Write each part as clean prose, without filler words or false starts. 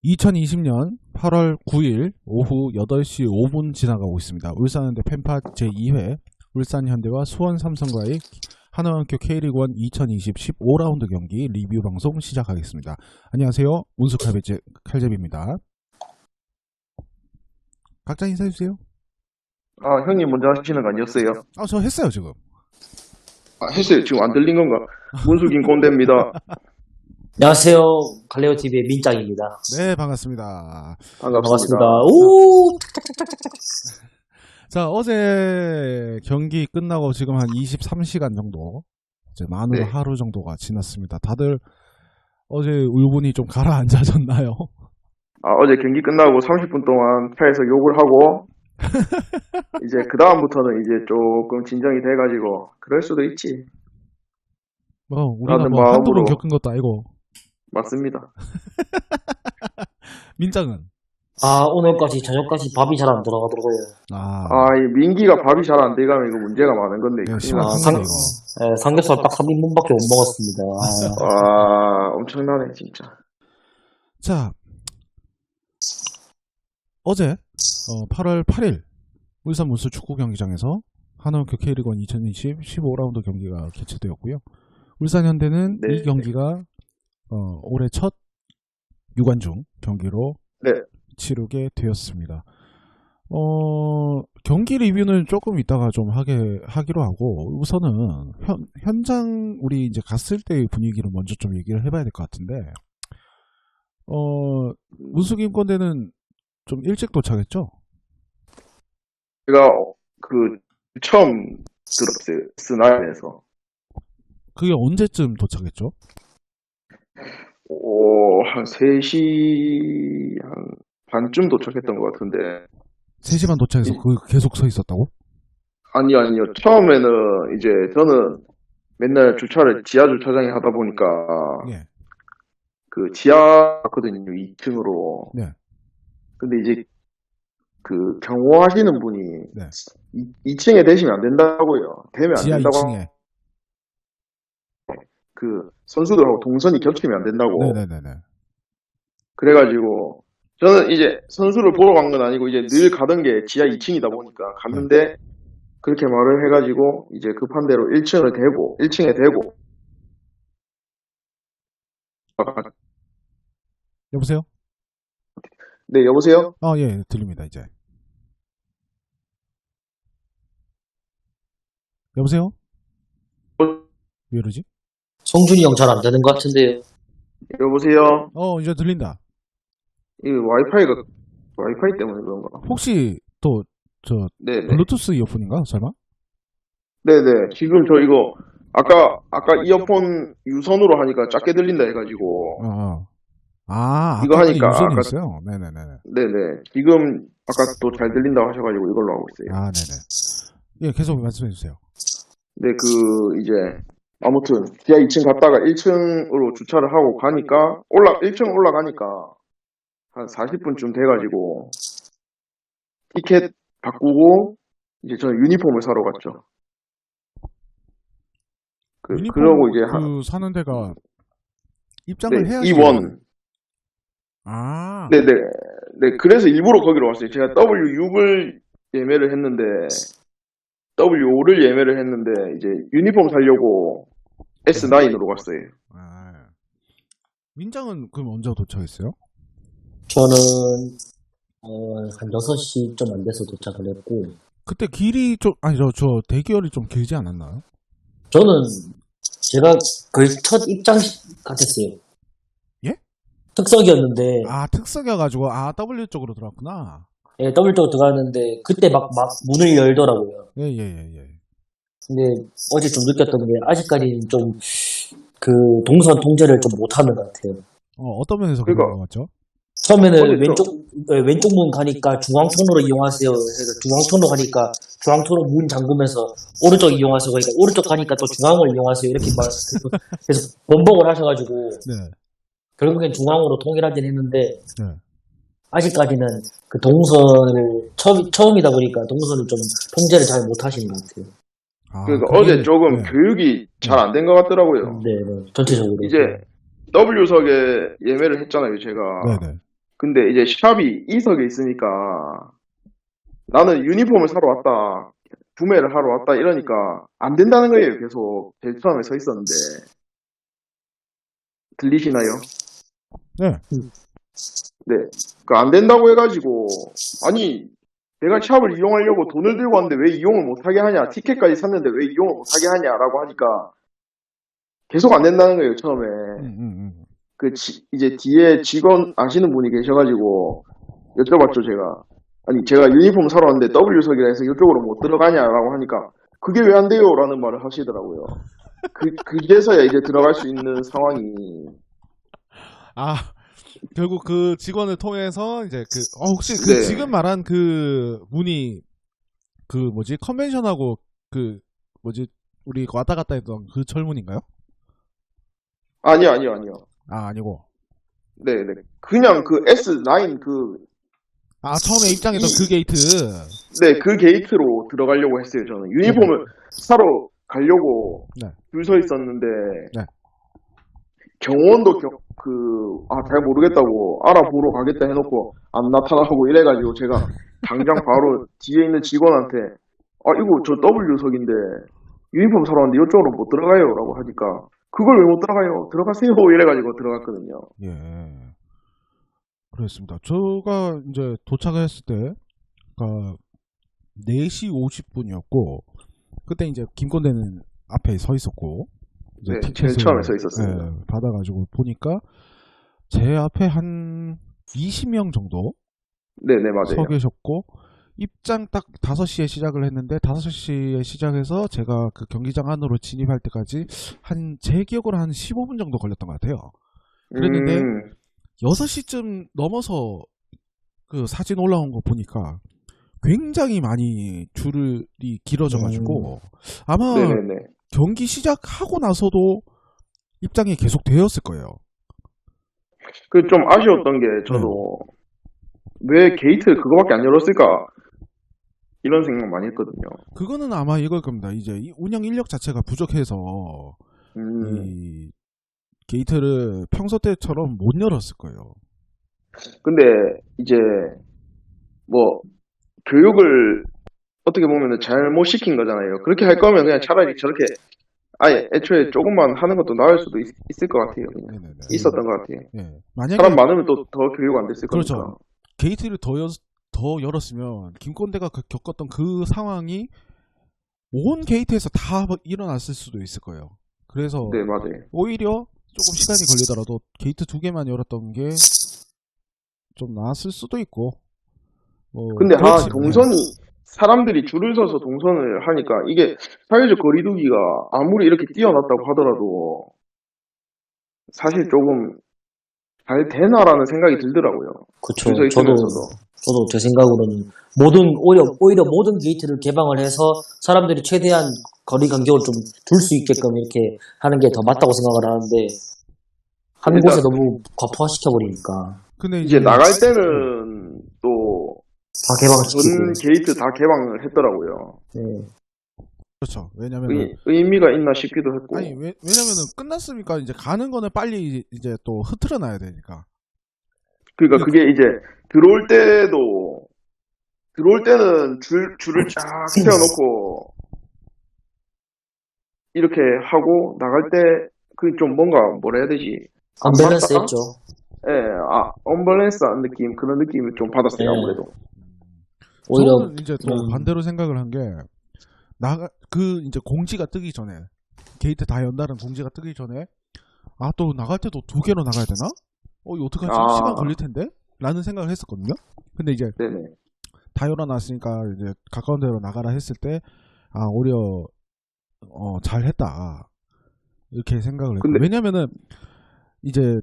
2020년 8월 9일 오후 8시 5분 지나가고 있습니다. 울산현대 펜파 제2회 울산현대와 수원삼성과의 하나원큐 K리그1 2020 15라운드 경기 리뷰 방송 시작하겠습니다. 안녕하세요. 운수칼제비입니다. 각자 인사해주세요. 아, 형님 먼저 하시는 거 아니었어요? 저 했어요 지금. 했어요. 지금 안 들린 건가? 문숙인 꼰대입니다. 안녕하세요. 갈레오TV의 민짱입니다. 네, 반갑습니다. 반갑습니다. 오! 자, 어제 경기 끝나고 지금 한 23시간 정도, 이제 만으로 네. 하루 정도가 지났습니다. 다들 어제 울분이 좀 가라앉아졌나요? 어제 경기 끝나고 30분 동안 차에서 욕을 하고, 이제 그다음부터는 이제 조금 진정이 돼가지고, 그럴 수도 있지. 우리가 나는 뭐 한두 번 마음으로. 겪은 것도 아니고. 맞습니다. 민짱은? 오늘까지, 저녁까지 밥이 잘 안 들어가더라고요. 이 민기가 밥이 잘 안 돼가면 이거 문제가 많은 건데. 네, 큰일 심한 났네. 이거. 삼겹살 딱 3인분밖에 못 먹었습니다. 엄청나네, 진짜. 자, 어제 8월 8일 울산 문수 축구 경기장에서 하나원큐 K리그1 2020 15라운드 경기가 개최되었고요. 울산 현대는 네. 이 경기가 올해 첫 유관중 경기로 네. 치르게 되었습니다. 경기 리뷰는 조금 이따가 좀 하기로 하고, 우선은 현장 우리 이제 갔을 때의 분위기를 먼저 좀 얘기를 해봐야 될 것 같은데, 문숙인 꼰대는 좀 일찍 도착했죠? 제가 처음 들었어요. 스나에서. 그게 언제쯤 도착했죠? 한 3시 반쯤 도착했던 것 같은데. 3시 반 도착해서 계속 서 있었다고? 아니요. 처음에는 이제 저는 맨날 주차를 지하 주차장에 하다 보니까 예. 그 지하거든요, 2층으로. 네. 근데 이제 그 경호하시는 분이 네. 2층에 대시면 안 된다고요. 되면 안 지하 된다고. 2층에. 그 선수들하고 동선이 겹치면 안 된다고. 네네네네. 그래가지고 저는 이제 선수를 보러 간 건 아니고 이제 늘 가던 게 지하 2층이다 보니까 갔는데 그렇게 말을 해가지고 이제 급한 대로 1층에 대고 여보세요? 네, 여보세요? 예, 들립니다, 이제. 여보세요? 왜 이러지? 성준이 형 잘 안 되는 것 같은데요. 여보세요? 이제 들린다. 이 와이파이 때문에 그런가? 혹시 또, 네네. 블루투스 이어폰인가, 설마? 네네. 지금 저 이거, 아까 이어폰 유선으로 하니까 작게 들린다 해가지고. 이거 아까 하니까 유선이었어요? 네네네. 네네. 지금, 아까 또 잘 들린다고 하셔가지고 이걸로 하고 있어요. 네네. 예, 계속 말씀해주세요. 네, 이제, 아무튼, 지하 2층 갔다가 1층으로 주차를 하고 가니까, 1층 올라가니까, 한 40분쯤 돼가지고, 티켓 바꾸고, 이제 저는 유니폼을 사러 갔죠. 유니폼 그러고 이제 사는 데가 입장을 네, 해야지. E1. 네네. 네, 그래서 일부러 거기로 왔어요. 제가 W6을 예매를 했는데, W5를 예매를 했는데, 이제 유니폼 사려고 S9으로 갔어요. 민장은 그럼 언제 도착했어요? 저는, 한 6시 좀 안 돼서 도착을 했고, 그때 길이 좀, 저 대기열이 좀 길지 않았나요? 저는 제가 거의 첫 입장 같았어요. 예? 특석이었는데, 특석이어가지고, W 쪽으로 들어왔구나. 예, W 쪽으로 들어갔는데, 그때 막 문을 열더라고요. 예. 근데 어제 좀 느꼈던 게 아직까지는 좀 그 동선 통제를 좀 못하는 것 같아요. 어떤 면에서 그런 것 같죠? 처음에는 왼쪽 문 가니까 중앙통로로 이용하세요. 해서 중앙통로 가니까 중앙통로 문 잠그면서 오른쪽 이용하세요. 그러니까 오른쪽 가니까 또 중앙을 이용하세요. 이렇게 그래서 번복을 하셔가지고 네. 결국엔 중앙으로 통일하긴 했는데 네. 아직까지는 그 동선을 처음이다 보니까 동선을 좀 통제를 잘 못하시는 것 같아요. 그러니까 어제 조금 교육이 잘 안 된 것 같더라고요. 네, 전체적으로. 이제 W석에 예매를 했잖아요, 제가. 네네. 근데 이제 샵이 이석에 있으니까 나는 유니폼을 사러 왔다. 구매를 하러 왔다 이러니까 안 된다는 거예요. 계속 제일 처음에 서 있었는데. 들리시나요? 네. 네. 그 안 된다고 해가지고 아니 내가 샵을 이용하려고 돈을 들고 왔는데 왜 이용을 못하게 하냐? 티켓까지 샀는데 왜 이용을 못하게 하냐라고 하니까 계속 안 된다는 거예요. 처음에. 이제 뒤에 직원 아시는 분이 계셔가지고 여쭤봤죠 제가. 아니 제가 유니폼 사러 왔는데 W석이라 해서 이쪽으로 못 들어가냐라고 하니까 그게 왜 안 돼요? 라는 말을 하시더라고요. 그제서야 이제 들어갈 수 있는 상황이. 아, 결국 그 직원을 통해서 이제 혹시 네. 지금 말한 그 분이 컨벤션하고 우리 왔다 갔다 했던 그 철문인가요? 아니요. 아, 아니고. 네네. 그냥 그 S9 처음에 입장했던 그 게이트. 네, 그 게이트로 들어가려고 했어요, 저는. 유니폼을 사러 가려고 네. 줄 서 있었는데, 네. 경호원도 잘 모르겠다고 알아보러 가겠다 해놓고 안 나타나고 이래가지고 제가 당장 바로 뒤에 있는 직원한테, 이거 저 W석인데 유니폼 사러 왔는데 이쪽으로 못 들어가요. 라고 하니까, 그걸 왜 못 들어가요? 들어가세요. 이래가지고 들어갔거든요. 예. 그렇습니다. 제가 이제 도착을 했을 때가 4시 50분이었고, 그때 이제 김건대는 앞에 서 있었고, 이제 네, 제일 티켓을 처음에 서 있었습니다. 받아가지고 보니까 제 앞에 한 20명 정도 네네, 서 맞아요. 계셨고, 입장 딱 5시에 시작을 했는데 5시에 시작해서 제가 그 경기장 안으로 진입할 때까지 제 기억으로 한 15분 정도 걸렸던 것 같아요. 그랬는데 6시쯤 넘어서 그 사진 올라온 거 보니까 굉장히 많이 줄이 길어져가지고 아마 네네네. 경기 시작하고 나서도 입장이 계속 되었을 거예요. 좀 아쉬웠던 게 저도 왜 게이트 그거밖에 안 열었을까 이런 생각 많이 했거든요. 그거는 아마 이걸 겁니다. 이제 이 운영 인력 자체가 부족해서 이 게이트를 평소 때처럼 못 열었을 거예요. 근데 이제 뭐 교육을 어떻게 보면 잘못 시킨 거잖아요. 그렇게 할 거면 그냥 차라리 저렇게 아예 애초에 조금만 하는 것도 나을 수도 있을 것 같아요. 그냥. 네네네. 있었던 것 같아요. 예. 만약에 사람 많으면 또 더 교육 안 됐을 그렇죠. 거니까. 게이트를 더 열었으면 김건대가 겪었던 그 상황이 온 게이트에서 다 일어났을 수도 있을 거예요. 그래서 네, 맞아요. 오히려 조금 시간이 걸리더라도 게이트 2개만 열었던 게 좀 나았을 수도 있고. 근데 그렇지. 동선이 사람들이 줄을 서서 동선을 하니까 이게 사회적 거리두기가 아무리 이렇게 뛰어났다고 하더라도 사실 조금 잘 되나라는 생각이 들더라고요. 그쵸. 줄서 있으면서도. 저도 제 생각으로는 오히려 모든 게이트를 개방을 해서 사람들이 최대한 거리 간격을 좀 둘 수 있게끔 이렇게 하는 게 더 맞다고 생각을 하는데 한 일단- 곳에 너무 과포화시켜버리니까 근데 이제 나갈 때는 또 다 개방시키고. 전 게이트 다 개방을 했더라고요. 네. 그렇죠. 왜냐면 의미가 있나 싶기도 했고. 아니 왜냐면은 끝났으니까 이제 가는 거는 빨리 이제 또 흐트러 놔야 되니까. 그러니까 그게 이제 들어올 때는 줄을 쫙 세워놓고 이렇게 하고 나갈 때 그 좀 뭔가 뭐라 해야 되지? 언밸런스 했죠. 예, 언밸런스한 느낌 그런 느낌을 좀 받았어요. 네. 아무래도. 오히려 저는 이제 또 반대로 생각을 한 게 이제 공지가 뜨기 전에 게이트 다 연다는 공지가 뜨기 전에 또 나갈 때도 2개로 나가야 되나? 이거 어떡하지? 시간 걸릴 텐데? 라는 생각을 했었거든요. 근데 이제 네네. 다 열어놨으니까 이제 가까운 데로 나가라 했을 때 오히려 잘했다 이렇게 생각을 했고. 근데- 왜냐면은 이제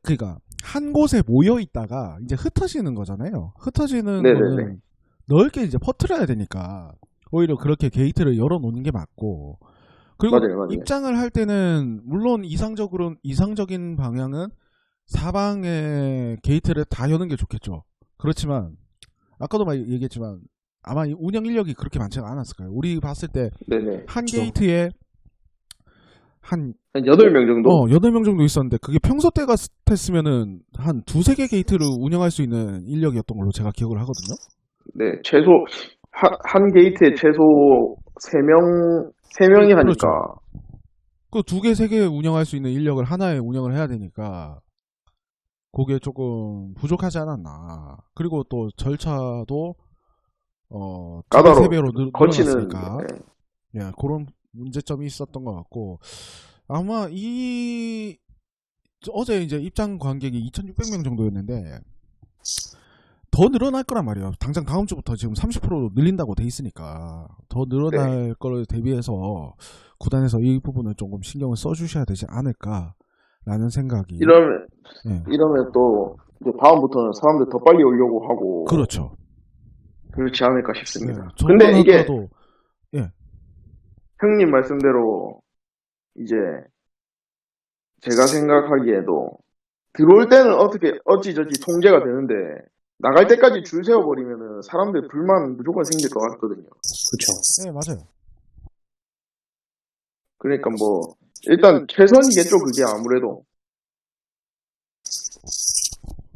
그러니까 한 곳에 모여 있다가 이제 흩어지는 거잖아요. 흩어지는 네네네. 거는 넓게 이제 퍼뜨려야 되니까 오히려 그렇게 게이트를 열어놓는 게 맞고, 그리고 맞아요. 입장을 할 때는 물론 이상적인 방향은 사방에 게이트를 다 여는 게 좋겠죠. 그렇지만 아까도 얘기했지만 아마 운영 인력이 그렇게 많지가 않았을 거예요. 우리 봤을 때 네네. 한 그쵸. 게이트에 한, 8명 정도? 8명 정도 있었는데, 그게 평소 때 같았으면은, 한 두세 개 게이트를 운영할 수 있는 인력이었던 걸로 제가 기억을 하거든요. 네, 최소, 한 게이트에 최소 3명이 하니까. 그렇죠. 그 두 개, 세 개 운영할 수 있는 인력을 하나에 운영을 해야 되니까, 그게 조금 부족하지 않았나. 그리고 또 절차도, 두 배, 세 배로 거치는, 늘어났으니까. 네. 예, 그런 문제점이 있었던 것 같고, 아마 어제 이제 입장 관객이 2,600명 정도였는데, 더 늘어날 거란 말이에요. 당장 다음 주부터 지금 30% 늘린다고 돼 있으니까, 더 늘어날 걸 대비해서, 구단에서 이 부분을 조금 신경을 써주셔야 되지 않을까라는 생각이. 이러면 또, 이제 다음부터는 사람들 더 빨리 오려고 하고. 그렇죠. 그렇지 않을까 싶습니다. 네, 근데 이게, 예. 형님 말씀대로, 이제, 제가 생각하기에도, 들어올 때는 어찌저찌 통제가 되는데, 나갈 때까지 줄 세워버리면은 사람들 불만 무조건 생길 것 같거든요. 그렇죠. 네, 맞아요. 그러니까 뭐, 일단 최선이겠죠, 그게 아무래도.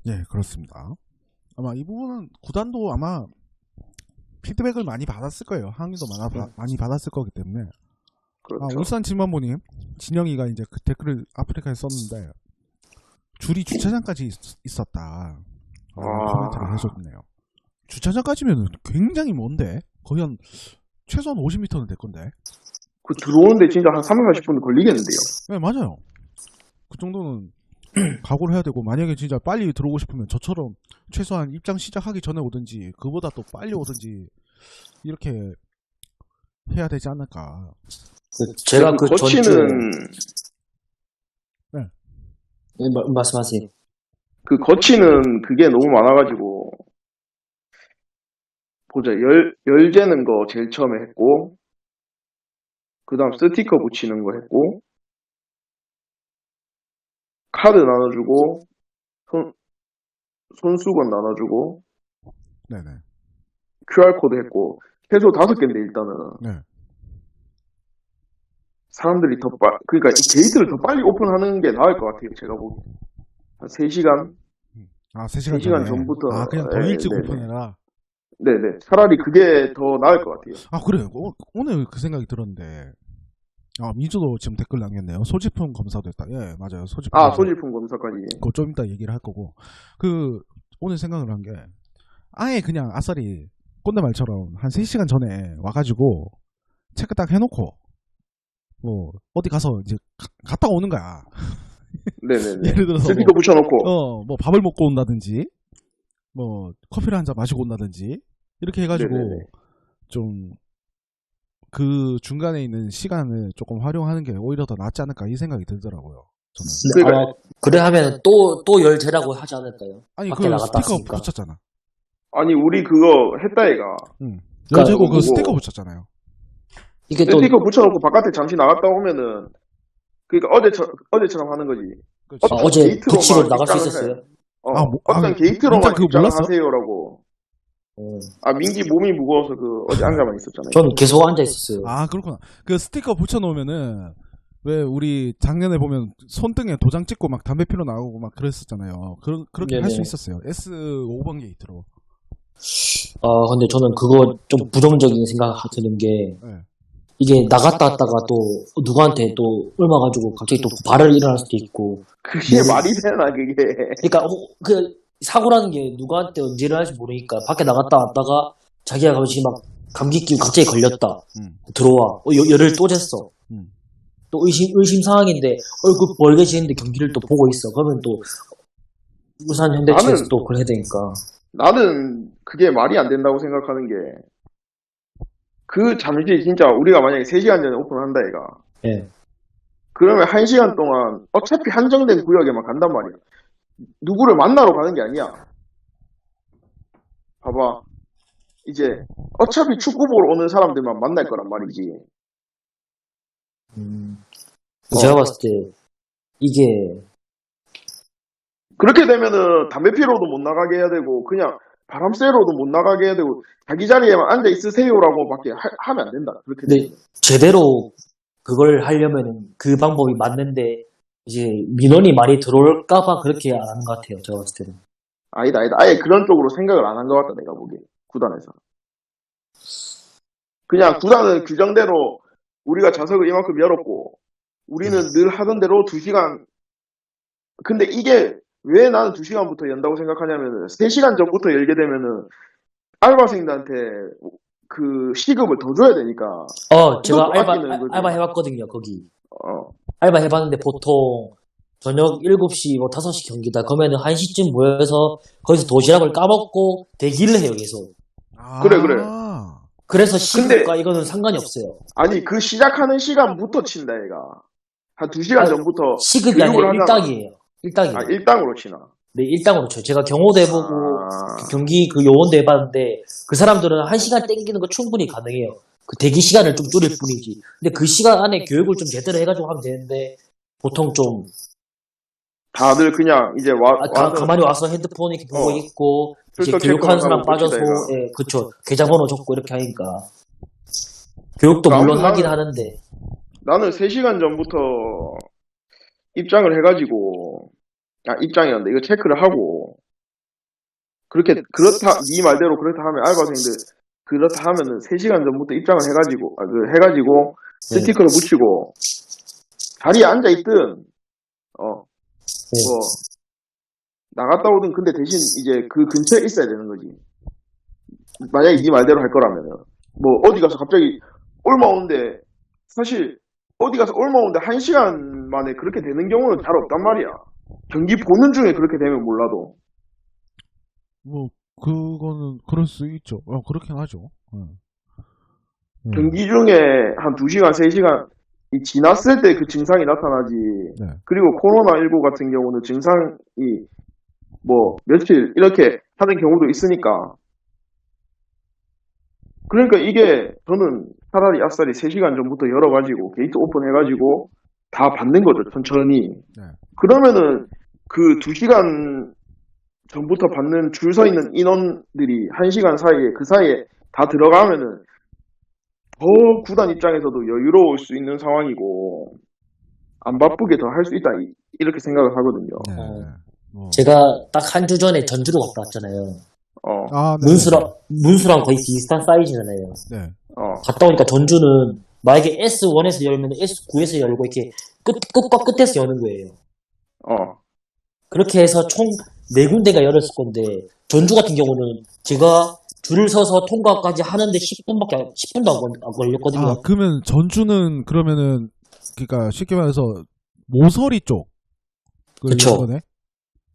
예, 그렇습니다. 아마 이 부분은 구단도 아마 피드백을 많이 받았을 거예요. 항의도 많이 받았을 거기 때문에. 그렇죠. 울산 진만보님, 진영이가 이제 그 댓글을 아프리카에 썼는데, 줄이 주차장까지 있었다. 코멘트를 해줬네요. 주차장까지면 굉장히 먼데? 거의 최소한 50m는 될 건데. 그 들어오는데 진짜 한 3, 40분 걸리겠는데요. 네, 맞아요. 그 정도는 각오를 해야 되고, 만약에 진짜 빨리 들어오고 싶으면 저처럼 최소한 입장 시작하기 전에 오든지, 그보다 또 빨리 오든지, 이렇게 해야 되지 않을까. 제가 그 거치는, 네. 말씀하세요. 그 거치는 그게 너무 많아가지고, 보자, 열재는 거 제일 처음에 했고, 그 다음 스티커 붙이는 거 했고, 카드 나눠주고, 손수건 나눠주고, 네네. QR코드 했고, 최소 5개인데 일단은. 네. 사람들이 그러니까 이 게이트를 더 빨리 오픈하는 게 나을 것 같아요, 제가 보기엔. 한 3시간? 3시간 3시간 전부터. 그냥 더 일찍 오픈해라. 네네. 차라리 그게 더 나을 것 같아요. 그래요. 오늘 그 생각이 들었는데. 민주도 지금 댓글 남겼네요. 소지품 검사도 했다. 예, 맞아요. 소지품. 소지품 검사까지. 그거 좀 이따 얘기를 할 거고. 오늘 생각을 한 게, 아예 그냥 아싸리 꼰대말처럼 한 3시간 전에 와가지고, 체크 딱 해놓고, 어디 가서 이제 갔다 오는 거야. 네네네. 예를 들어서. 스피커 붙여놓고. 밥을 먹고 온다든지, 커피를 한 잔 마시고 온다든지, 이렇게 해가지고, 네네네. 좀, 그 중간에 있는 시간을 조금 활용하는 게 오히려 더 낫지 않을까 이 생각이 들더라고요. 저는. 그래 하면 또 열재라고 하지 않을까요? 아니 밖에 나갔다 스티커 왔으니까. 붙였잖아. 아니 우리 그거 했다 얘가. 열재고 그 스티커 붙였잖아요. 이게 또 스티커 붙여놓고 바깥에 잠시 나갔다 오면은 그러니까 어제처럼 하는 거지. 어제 급식으로 나갈 수 있었어요? 어떤 게이트로만 그거 입장을 몰랐어? 하세요라고. 민기 몸이 무거워서 어디 앉아만 있었잖아요. 전 계속 앉아 있었어요. 그렇구나. 그 스티커 붙여놓으면은 왜 우리 작년에 보면 손등에 도장 찍고 막 담배 피러 나오고 막 그랬었잖아요. 그렇게 할 수 있었어요. S5번 게이트로. 근데 저는 그거 좀 부정적인 생각 드는 게, 이게 나갔다 왔다가 또 누구한테 또 옮아가지고 갑자기 또 발을 일어날 수도 있고. 그게 말이 되나 그게. 그러니까 사고라는 게 누구한테 언제 일어날지 모르니까 밖에 나갔다 왔다가 자기가 갑자기 막 감기 기운 갑자기 걸렸다. 들어와. 열을 또 쟀어. 또 의심 상황인데 얼굴 벌개지는데 경기를 또 보고 있어. 그러면 또 울산 현대측에서 또 그래야 되니까. 나는 그게 말이 안 된다고 생각하는 게, 그 잠시 진짜 우리가 만약에 3시간 전에 오픈한다 얘가. 예. 그러면 1시간 동안 어차피 한정된 구역에만 간단 말이야. 누구를 만나러 가는 게 아니야. 봐봐. 이제 어차피 축구 보러 오는 사람들만 만날 거란 말이지. 제가 봤을 때 이게 그렇게 되면은 담배 피러도 못 나가게 해야 되고 그냥 바람 쐬러도 못 나가게 해야 되고 자기 자리에만 앉아 있으세요라고 밖에 하면 안 된다. 그렇게 근데 되면. 제대로 그걸 하려면은 그 방법이 맞는데 이제 민원이 많이 들어올까봐 그렇게 안 하는 것 같아요. 제가 봤을 때는. 아니다. 아예 그런 쪽으로 생각을 안 한 것 같다, 내가 보기에. 구단에서. 그냥 구단은 규정대로 우리가 좌석을 이만큼 열었고, 우리는 늘 하던 대로 2시간, 근데 이게 왜 나는 2시간부터 연다고 생각하냐면은, 3시간 전부터 열게 되면은, 알바생들한테 그 시급을 더 줘야 되니까. 제가 그것도 아끼는 거지. 알바 해봤거든요, 거기. 어. 알바 해봤는데 보통 저녁 7시, 5시 경기다. 그러면은 1시쯤 모여서 거기서 도시락을 까먹고 대기를 해요, 계속. 그래. 그래서 시급과 이거는 상관이 없어요. 아니, 그 시작하는 시간부터 친다, 얘가. 한 2시간 아니, 전부터. 시급이 아니라 교육을 하잖아. 일당이에요. 일당이에요. 아, 일당으로 치나. 네, 일당으로 쳐요. 제가 경호도 해보고 아. 그 경기 그 요원도 해봤는데 그 사람들은 1시간 땡기는 거 충분히 가능해요. 그 대기 시간을 좀 줄일 뿐이지. 근데 그 시간 안에 교육을 좀 제대로 해가지고 하면 되는데 보통 좀 다들 그냥 이제 와서. 가만히 와서 핸드폰 이렇게 보고 있고 이제 출석 교육하는 체크만 사람 하고 빠져서 끝이다, 이거. 예, 그쵸. 계좌번호 적고 이렇게 하니까 교육도 물론 아무튼 하긴 나는- 하는데 나는 3시간 전부터 입장을 해가지고, 입장이었는데, 이거 체크를 하고, 네 말대로 그렇다 하면, 알바생들, 그렇다 하면은 3시간 전부터 입장을 해가지고, 네. 스티커를 붙이고, 자리에 앉아있든, 네. 나갔다 오든, 근데 대신 이제 그 근처에 있어야 되는 거지. 만약에 네 말대로 할 거라면은. 어디 가서 갑자기 얼마 오는데, 사실, 어디 가서 얼마 오는데 1시간 만에 그렇게 되는 경우는 잘 없단 말이야. 경기 보는 중에 그렇게 되면 몰라도. 그거는 그럴 수 있죠. 그렇긴 하죠. 경기 중에 한 2시간, 3시간 지났을 때 그 증상이 나타나지. 네. 그리고 코로나19 같은 경우는 증상이 며칠 이렇게 하는 경우도 있으니까. 그러니까 이게 저는 차라리 아싸리 3시간 전부터 열어가지고 게이트 오픈해가지고 다 받는 거죠, 천천히. 네. 그러면은 그 2시간 전부터 받는 줄 서 있는 인원들이 1시간 사이에 그 사이에 다 들어가면은 더 구단 입장에서도 여유로울 수 있는 상황이고 안 바쁘게 더 할 수 있다 이렇게 생각을 하거든요. 네. 제가 딱 한 주 전에 전주로 갔다 왔잖아요. 네. 문수랑 거의 비슷한 사이즈잖아요. 네. 갔다 오니까 전주는 만약에 S1에서 열면 S9에서 열고 이렇게 끝과 끝에서 여는 거예요. 그렇게 해서 총 4군데가 열었을 건데 전주 같은 경우는 제가 줄을 서서 통과까지 하는데 10분도 안 걸렸거든요. 그러면 전주는 그러면은 그러니까 쉽게 말해서 모서리 쪽. 그쵸. 거네?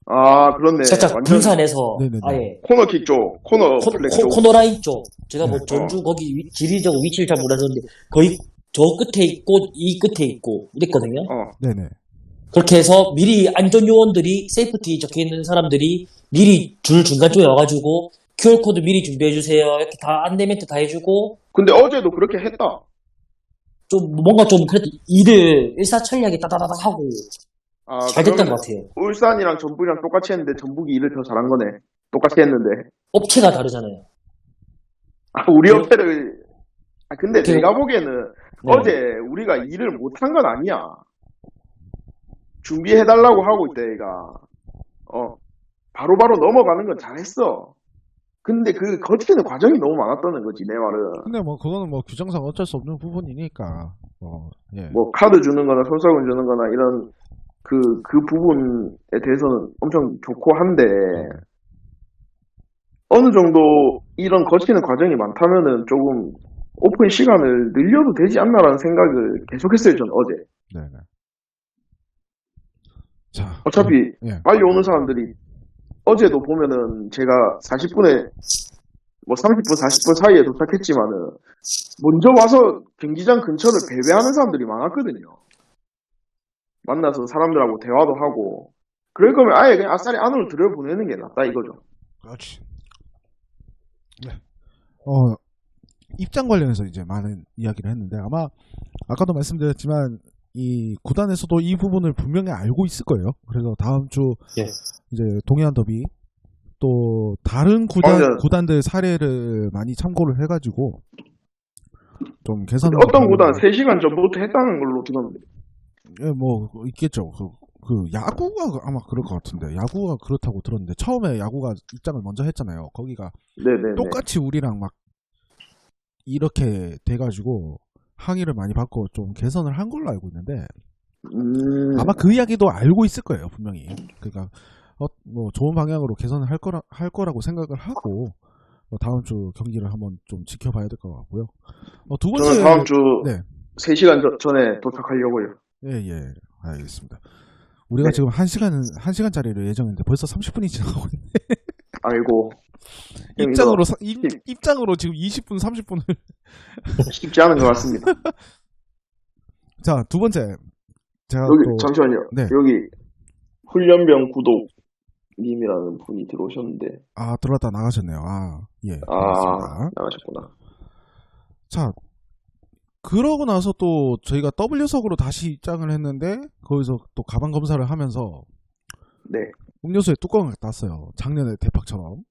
그렇네. 살짝 완전 분산해서 네네네. 아예 코너킥 쪽, 플렉 쪽. 코너라인 쪽. 제가 네. 전주 거기 지리적 위치를 잘 몰랐는데 거의 저 끝에 있고 이 끝에 있고 이랬거든요. 네네. 그렇게 해서 미리 안전요원들이 세이프티 적혀있는 사람들이 미리 줄 중간쪽에 와가지고 QR코드 미리 준비해주세요. 이렇게 다 안내 멘트 다 해주고 근데 어제도 그렇게 했다. 좀 뭔가 좀 그래도 일을 일사천리하게 따다다닥 하고 잘 됐던 그러면 것 같아요. 울산이랑 전북이랑 똑같이 했는데 전북이 일을 더 잘한 거네. 똑같이 했는데. 업체가 다르잖아요. 우리 업체를 근데 그- 내가 보기에는 네. 어제 우리가 일을 못한 건 아니야. 준비해달라고 하고 있대, 얘가. 바로바로 넘어가는 건 잘했어. 근데 그 거치는 과정이 너무 많았다는 거지, 내 말은. 근데 그거는 규정상 어쩔 수 없는 부분이니까. 예. 카드 주는 거나 손석은 주는 거나 이런 그 부분에 대해서는 엄청 좋고 한데, 어느 정도 이런 거치는 과정이 많다면은 조금 오픈 시간을 늘려도 되지 않나라는 생각을 계속했어요, 전 어제. 네네. 자. 어차피 예. 빨리 오는 사람들이 어제도 보면은 제가 40분에 30분, 40분 사이에 도착했지만은 먼저 와서 경기장 근처를 배회하는 사람들이 많았거든요. 만나서 사람들하고 대화도 하고 그럴 거면 아예 그냥 아싸리 안으로 들여보내는 게 낫다 이거죠. 그렇지. 네. 입장 관련해서 이제 많은 이야기를 했는데 아마 아까도 말씀드렸지만 이 구단에서도 이 부분을 분명히 알고 있을 거예요. 그래서 다음 주 예. 이제 동해안 더비 또 다른 구단들 사례를 많이 참고를 해가지고 좀 개선을 어떤 하려고. 구단 3시간 전부터 했다는 걸로 들었는데. 예, 뭐 있겠죠. 그 야구가 아마 그럴 것 같은데 야구가 그렇다고 들었는데 처음에 야구가 입장을 먼저 했잖아요. 거기가 네네네. 똑같이 우리랑 막 이렇게 돼가지고 항의를 많이 받고 좀 개선을 한 걸로 알고 있는데 아마 그 이야기도 알고 있을 거예요, 분명히. 그러니까 뭐 좋은 방향으로 개선을 할 거라고 생각을 하고 다음 주 경기를 한번 좀 지켜봐야 될 것 같고요. 두 번째 저는 다음 주 네. 3시간 전에 도착하려고요. 예, 알겠습니다. 우리가 네. 지금 1시간짜리를 예정했는데 벌써 30분이 지나가고 있네. 아이고. 입장으로 지금 20분, 30분을. 쉽지 않은 것 같습니다. 자, 두 번째. 제가 여기, 또, 잠시만요. 네. 여기, 훈련병 구독님이라는 분이 들어오셨는데. 들어왔다 나가셨네요. 예. 알겠습니다. 나가셨구나. 자, 그러고 나서 또 저희가 W석으로 다시 입장을 했는데, 거기서 또 가방 검사를 하면서, 네. 음료수에 뚜껑을 땄어요. 작년에 대팍처럼.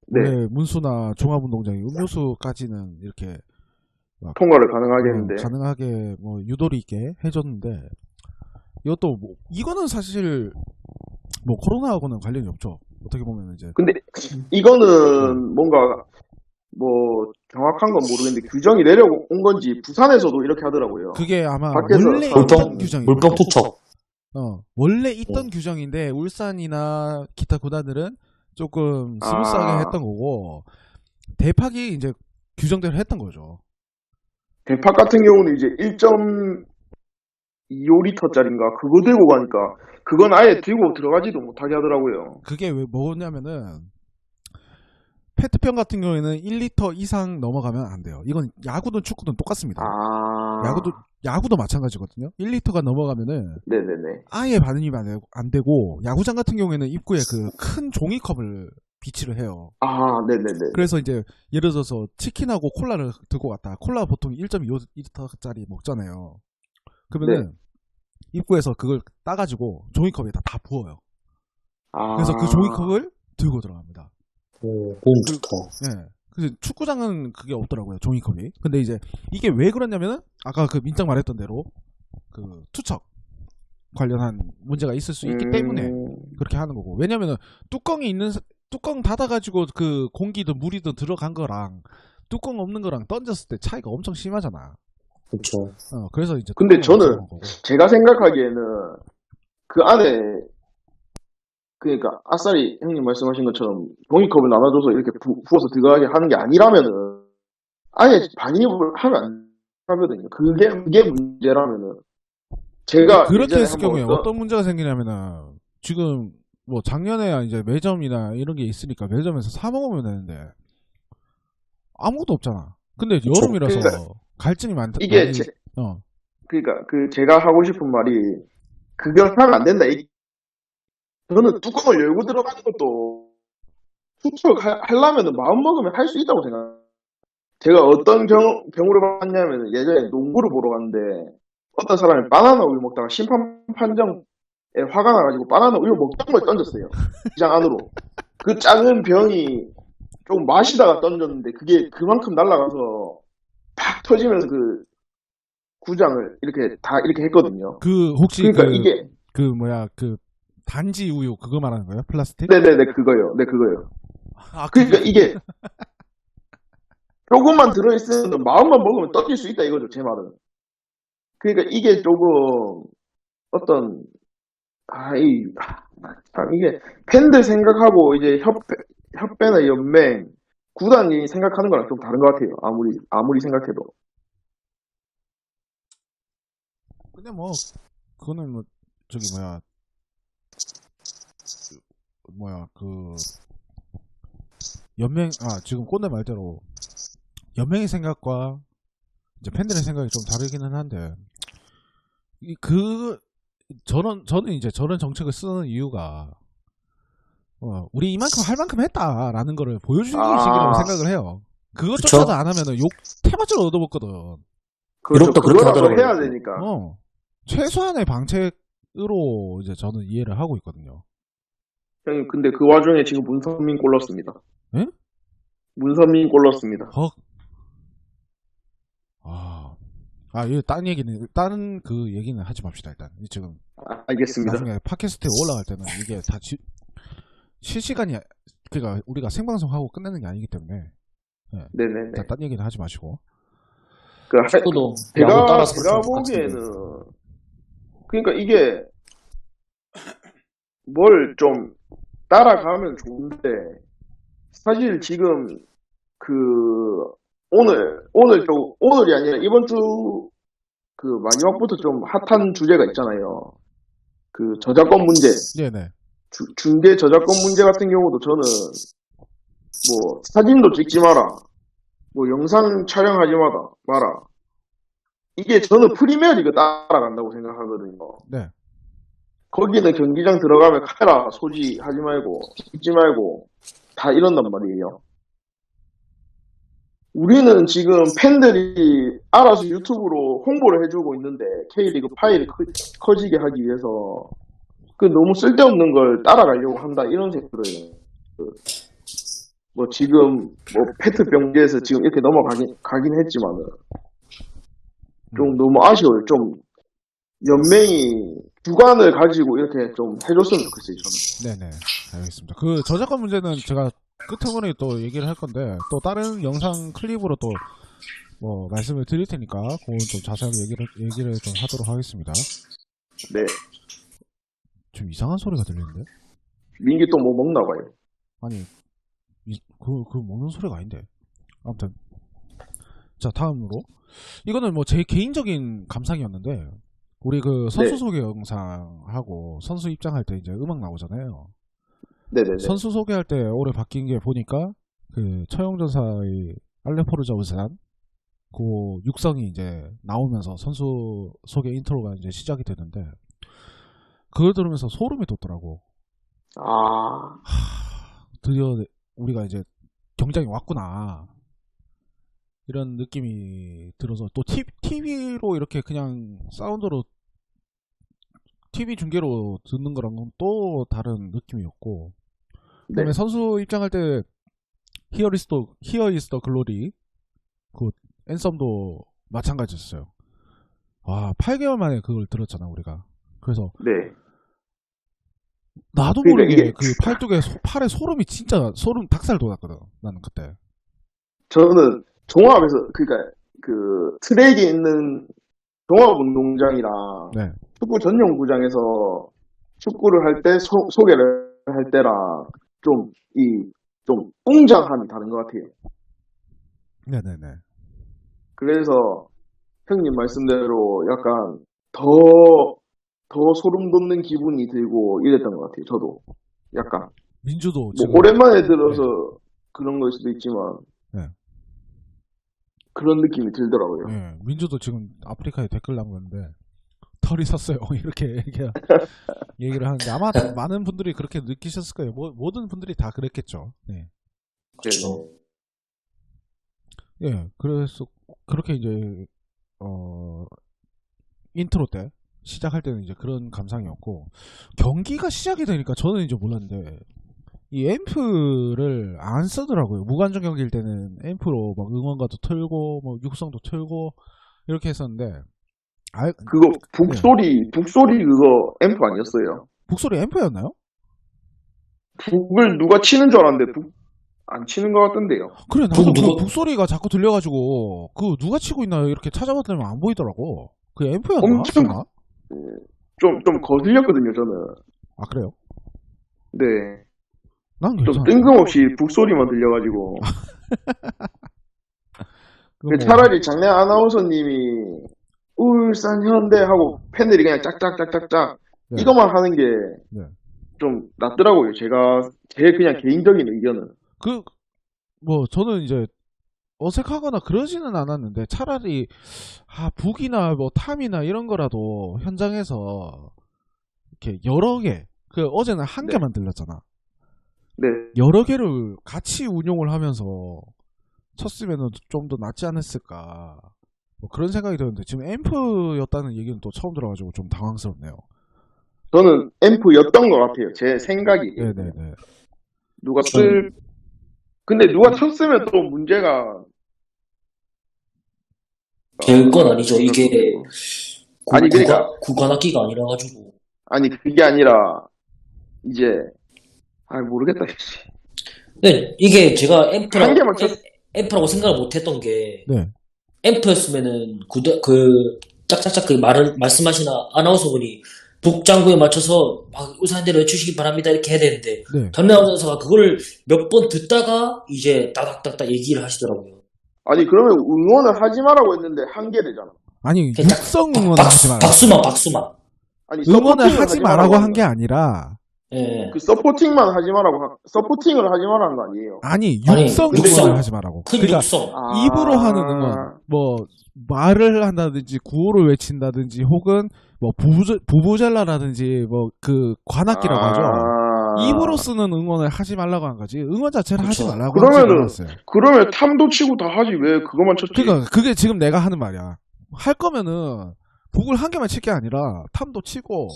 네. 원래 문수나 종합운동장이 음료수까지는 이렇게 통과를 가능하게 했는데. 가능하게 유도리 있게 해줬는데 이것도 이거는 사실 코로나하고는 관련이 없죠. 어떻게 보면 이제. 근데 이거는 뭔가 정확한 건 모르겠는데 규정이 내려온 건지 부산에서도 이렇게 하더라고요. 그게 아마 밖에서 원래 있던 규정이에요. 물병 투척. 원래 있던 규정인데 울산이나 기타 구단들은 조금 스무스하게 했던 거고 대팍이 이제 규정대로 했던 거죠. 대팍 같은 경우는 이제 1.25리터짜리인가 그거 들고 가니까 그건 아예 들고 들어가지도 못하게 하더라고요. 그게 왜 뭐냐면은 페트병 같은 경우에는 1리터 이상 넘어가면 안 돼요. 이건 야구든 축구든 똑같습니다. 야구도 마찬가지거든요. 1리터가 넘어가면은 네네네. 아예 반응이 안 되고 야구장 같은 경우에는 입구에 그 큰 종이컵을 비치를 해요. 네네네. 그래서 이제 예를 들어서 치킨하고 콜라를 들고 갔다. 콜라 보통 1.25리터짜리 먹잖아요. 그러면은 입구에서 그걸 따가지고 종이컵에다 다 부어요. 그래서 그 종이컵을 들고 들어갑니다. 좋다. 네. 그래서 축구장은 그게 없더라고요, 종이컵이. 근데 이제 이게 왜 그러냐면은 아까 그 민장 말했던 대로 그 투척 관련한 문제가 있을 수 있기 때문에 그렇게 하는 거고. 왜냐면은 뚜껑 닫아가지고 그 공기든 물이든 들어간 거랑 뚜껑 없는 거랑 던졌을 때 차이가 엄청 심하잖아. 그렇죠. 그래서 이제. 근데 저는 제가 생각하기에는 그 안에 그러니까 아싸리 형님 말씀하신 것처럼 종이컵을 나눠줘서 이렇게 부어서 들어가게 하는 게 아니라면은 아예 반입을 하면 안 하거든요. 그게 문제라면은 제가 그렇게 했을 경우에 어떤 문제가 생기냐면은 지금 작년에 이제 매점이나 이런 게 있으니까 매점에서 사 먹으면 되는데 아무것도 없잖아. 근데 여름이라서 그러니까 갈증이 많다. 이게 그러니까 제가 하고 싶은 말이 그걸 하면 안 된다. 저는 뚜껑을 열고 들어가는 것도 하려면 마음 먹으면 할 수 있다고 생각해요. 제가 어떤 경우를 봤냐면 예전에 농구를 보러 갔는데 어떤 사람이 바나나 우유 먹다가 심판 판정에 화가 나가지고 바나나 우유 먹던 걸 던졌어요. 시장 안으로. 그 작은 병이 좀 마시다가 던졌는데 그게 그만큼 날아가서 팍 터지면서 그 구장을 이렇게 다 이렇게 했거든요. 혹시 그러니까 이게 그 단지 우유 그거 말하는 거예요? 플라스틱? 네네네 그거요. 네 그거요. 그러니까 이게 조금만 들어있으면 마음만 먹으면 던질 수 있다 이거죠 제 말은. 그러니까 이게 조금 어떤 이게 팬들 생각하고 이제 협회나 연맹 구단이 생각하는 거랑 좀 다른 것 같아요. 아무리 생각해도. 근데 그거는 연맹 지금 꼰대 말대로 연맹의 생각과 이제 팬들의 생각이 좀 다르기는 한데 저는 이제 저런 정책을 쓰는 이유가 우리 이만큼 할 만큼 했다라는 거를 보여주는 식이라고 생각을 해요. 그것조차도 안 하면은 욕 테마주를 얻어먹거든. 그렇죠. 그렇게 하더라고요. 해야 되니까. 최소한의 방책으로 이제 저는 이해를 하고 있거든요. 형님 근데 그 와중에 지금 문선민 골 넣었습니다. 예? 문선민 골 넣었습니다. 아, 이거 다른 그 얘기는 하지 맙시다, 일단. 지금, 알겠습니다. 나중에 팟캐스트에 올라갈 때는 이게 다 실시간이, 그러니까 우리가 생방송하고 끝내는 게 아니기 때문에, 예, 네네네. 일단 딴 얘기는 하지 마시고. 저도 야구 따라서 제가 좀 같은데. 보기에는, 그러니까 이게 뭘 좀 따라가면 좋은데, 사실 지금 그, 오늘이 아니라 이번 주 그 마지막부터 좀 핫한 주제가 있잖아요. 그 저작권 문제, 네네. 중개 저작권 문제 같은 경우도 저는 뭐 사진도 찍지 마라, 뭐 영상 촬영하지 마라. 이게 저는 프리미어리그 따라간다고 생각하거든요. 네. 거기는 경기장 들어가면 카메라 소지하지 말고 찍지 말고 다 이런단 말이에요. 우리는 지금 팬들이 알아서 유튜브로 홍보를 해주고 있는데 K리그 파일이 커지게 하기 위해서 그 너무 쓸데없는 걸 따라가려고 한다 이런 생각을 뭐 지금 뭐 페트 병제에서 지금 이렇게 가긴 했지만은 좀 너무 아쉬워요. 좀 연맹이 주관을 가지고 이렇게 좀 해줬으면 좋겠어요. 저는. 네네. 알겠습니다. 그 저작권 문제는 제가 끝머리 또 얘기를 할 건데, 또 다른 영상 클립으로 또, 뭐, 말씀을 드릴 테니까, 그건 좀 자세하게 얘기를 좀 하도록 하겠습니다. 네. 좀 이상한 소리가 들리는데? 민기 또 뭐 먹나 봐요. 아니, 그 먹는 소리가 아닌데. 아무튼. 자, 다음으로. 이거는 뭐 제 개인적인 감상이었는데, 우리 그 선수 네. 소개 영상하고 선수 입장할 때 이제 음악 나오잖아요. 네네네. 선수 소개할 때 올해 바뀐 게 보니까 그 처용전사의 알레포르자 울산 그 육성이 이제 나오면서 선수 소개 인트로가 이제 시작이 되는데 그걸 들으면서 소름이 돋더라고. 아, 드디어 우리가 이제 경장이 왔구나 이런 느낌이 들어서 또 TV로 이렇게 그냥 사운드로 TV 중계로 듣는 거랑은 또 다른 느낌이었고 그다음에 네. 선수 입장할 때 Here is the glory 그 앤썸도 마찬가지였어요. 와 8개월 만에 그걸 들었잖아 우리가. 그래서 네. 나도 그러니까 모르게 이게 그 팔에 소름이 진짜 소름 닭살 돋았거든 나는 그때. 저는 종합에서 그러니까 그 트랙에 있는 종합운동장이랑 네. 축구 전용구장에서 축구를 할 때 소개를 할 때랑 좀 웅장함이 다른 것 같아요. 네네네. 그래서 형님 말씀대로 약간 더 소름 돋는 기분이 들고 이랬던 것 같아요. 저도 약간 민주도 뭐 지금 오랜만에 들어서 그런 걸 수도 있지만 네. 그런 느낌이 들더라고요. 네. 민주도 지금 아프리카에 댓글 남겼는데 털이 섰어요 이렇게 얘기를 하는데 아마 많은 분들이 그렇게 느끼셨을 거예요. 모든 분들이 다 그랬겠죠. 네. 그래서 예, 그래서 그렇게 이제 인트로 때 시작할 때는 이제 그런 감상이었고 경기가 시작이 되니까 저는 이제 몰랐는데 이 앰프를 안 쓰더라고요. 무관중 경기일 때는 앰프로 막 응원가도 틀고 뭐 육성도 틀고 이렇게 했었는데 그거 북소리 그거 앰프 아니었어요? 북소리 앰프였나요? 북을 누가 치는 줄 알았는데 북 안 치는 것 같던데요. 그래 나도 누가- 그 북소리가 자꾸 들려가지고 그 누가 치고 있나 이렇게 찾아봤더니 안 보이더라고. 그 앰프였나? 엄청 설마? 좀 거슬렸거든요, 저는. 아 그래요? 네. 난 좀 괜찮아. 뜬금없이 북소리만 들려가지고. 그거 뭐- 차라리 장래 아나운서님이 울산 현대 하고 팬들이 그냥 짝짝짝짝짝 네. 이것만 하는 게 네. 좀 낫더라고요. 제 그냥 개인적인 의견은. 뭐 저는 이제 어색하거나 그러지는 않았는데 차라리 북이나 뭐 탐이나 이런 거라도 현장에서 이렇게 여러 개 어제는 한 네. 개만 들렸잖아. 네. 여러 개를 같이 운용을 하면서 쳤으면 좀 더 낫지 않았을까 뭐 그런 생각이 들었는데 지금 앰프였다는 얘기는 또 처음 들어가지고 좀 당황스럽네요. 저는 앰프였던 것 같아요. 제 생각이. 네네네. 근데 누가 쳤으면 또 문제가 별건 아니죠. 이게 아니, 그러니까. 구관악기가 아니라 가지고. 아니, 그게 아니라, 이제, 모르겠다, 씨. 네, 이게 제가 한 개만 앰프라고 생각을 못 했던 게, 네. 앰프였으면은, 짝짝짝 말씀하신 아나운서분이 북장구에 맞춰서 막 우사한 대로 해주시기 바랍니다. 이렇게 해야 되는데, 네. 담임 아나운서가 그거를 몇 번 듣다가 이제 따닥따닥 얘기를 하시더라고요. 아니, 그러면 응원을 하지 마라고 했는데, 한 개래잖아. 아니, 그냥 육성 응원을 하지 말라고. 박수만. 아니, 응원을 서포팅을 하지 말라고 한 게 아니라, 예. 그 서포팅만 하지 말라고, 서포팅을 하지 말라는 거 아니에요? 아니, 아니, 육성 육성. 응원을 하지 말라고. 큰 그러니까, 육성. 입으로 하는 응원, 뭐, 말을 한다든지, 구호를 외친다든지, 혹은, 뭐, 부부젤라라든지, 뭐, 그, 관악기라고 하죠. 입으로 쓰는 응원을 하지 말라고 한 거지. 응원 자체를 하지 그렇죠. 말라고 하지 그러면은- 않았어요. 그러면 탐도 치고 다 하지, 왜 그것만 쳤지? 그러니까, 그게 지금 내가 하는 말이야. 할 거면은, 북을 한 개만 칠 게 아니라, 탐도 치고,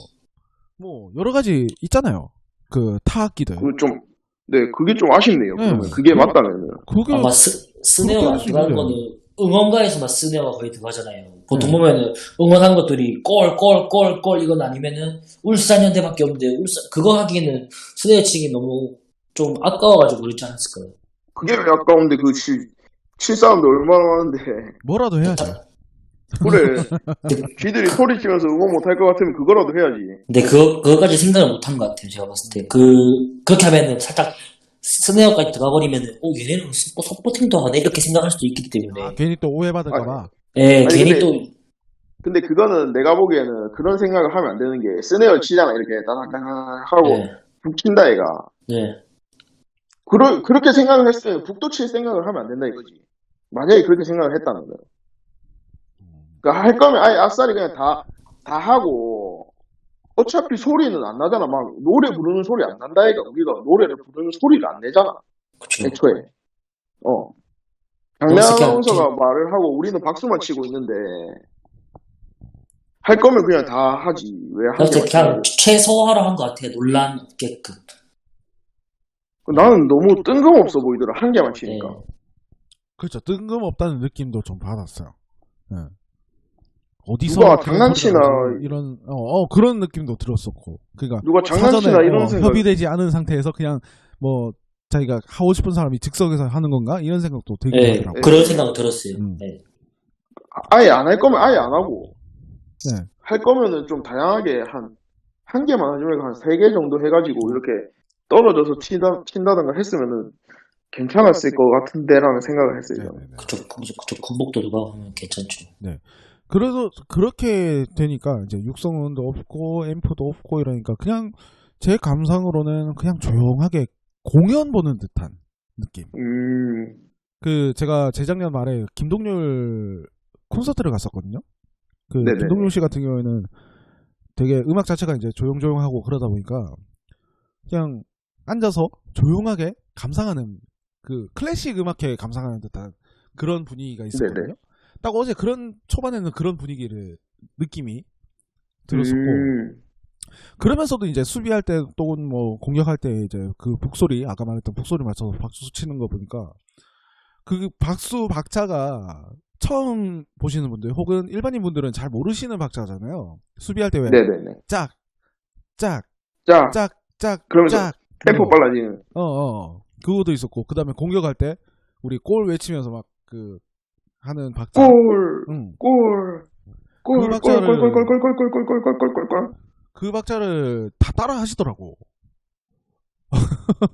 뭐, 여러 가지 있잖아요. 그, 타악기들. 그게 좀 아쉽네요. 네. 그러면 그게 맞다면은. 그게, 아마 스네어가 그렇게 할수 들어간 있는데. 거는 응원가에서만 스네어가 거의 들어가잖아요. 보통 네. 보면은 응원한 것들이 꼴 이건 아니면은 울산현대밖에 없는데 그거 하기에는 스네어 치기 너무 좀 아까워가지고 그렇지 않았을까요? 그게 왜 아까운데, 칠 사람도 얼마나 많은데. 뭐라도 해야지. 그래. 쥐들이 소리 치면서 응원 못 할 것 같으면 그거라도 해야지. 근데 그거까지 생각을 못 한 것 같아요. 제가 봤을 때 그렇게 하면은 살짝 스네어까지 들어가 버리면은 얘네는 서포팅도 하네 이렇게 생각할 수도 있기 때문에 괜히 또 오해받을까봐. 예, 괜히 근데- 또 근데 그거는 내가 보기에는 그런 생각을 하면 안 되는 게, 스네어 치잖아, 이렇게 따닥따닥 하고, 예, 북 친다, 얘가. 예. 그렇게 생각을 했으면 북도 칠 생각을 하면 안 된다, 이거지. 만약에 그렇게 생각을 했다는 거야. 그러니까 할 거면 아예 아싸리 그냥 다 하고, 어차피 소리는 안 나잖아. 막 노래 부르는 소리 안 난다, 얘가. 우리가 노래를 부르는 소리를 안 내잖아, 그쵸. 애초에. 장례 아나운서가 말을 하고 우리는 박수만 치고 있는데, 할 거면 그냥 다 하지. 왜 그래서 하지? 그냥 최소화로 한 것 같아요. 논란 없게끔. 나는 너무 뜬금없어 보이더라. 한 개만 치니까. 예. 그렇죠. 뜬금없다는 느낌도 좀 받았어요. 네. 어디서 누가 그런 장난치나 소리가 나지? 이런 그런 느낌도 들었었고. 그러니까 누가 장난치나 사전에 이런 생각. 협의되지 않은 상태에서 그냥 뭐 자기가 하고 싶은 사람이 즉석에서 하는 건가? 이런 생각도 들긴 예, 하더라고요. 그런 생각을 들었어요. 음. 예. 아예 안 할 거면 아예 안 하고, 네. 할 거면은 좀 다양하게 한 개만 하지 말고 한 3개 정도 해가지고 이렇게 떨어져서 친다든가 했으면은 괜찮았을 것 같은데라는 생각을 했어요. 저는. 네네네. 그쪽 군복도 누가 하면 괜찮죠. 그래도 그렇게 되니까 이제 육성음도 없고 앰프도 없고 이러니까 그냥 제 감상으로는 그냥 조용하게 공연 보는 듯한 느낌. 그 제가 재작년 말에 김동률 콘서트를 갔었거든요. 그 네네. 김동률 씨 같은 경우에는 되게 음악 자체가 이제 조용조용하고 그러다 보니까 그냥 앉아서 조용하게 감상하는 그 클래식 음악회 감상하는 듯한 그런 분위기가 있었거든요. 네네. 딱 어제 그런 초반에는 그런 분위기를 느낌이 들었었고 그러면서도 이제 수비할 때 또는 뭐 공격할 때 이제 그 북소리 아까 말했던 북소리 맞춰서 박수 치는 거 보니까 그 박수 박자가 처음 보시는 분들 혹은 일반인 분들은 잘 모르시는 박자잖아요. 수비할 때 왜 네네네. 짝, 짝, 자, 짝, 짝, 그러면서 짝. 템포 빨라지는. 그것도 있었고 그 다음에 공격할 때 우리 골 외치면서 막 그 하는 박자. 골, 응. 골, 골, 그 골, 박자를- 골, 골, 골, 골, 골, 골, 골, 골, 골, 골, 골. 그 박자를 다 따라 하시더라고.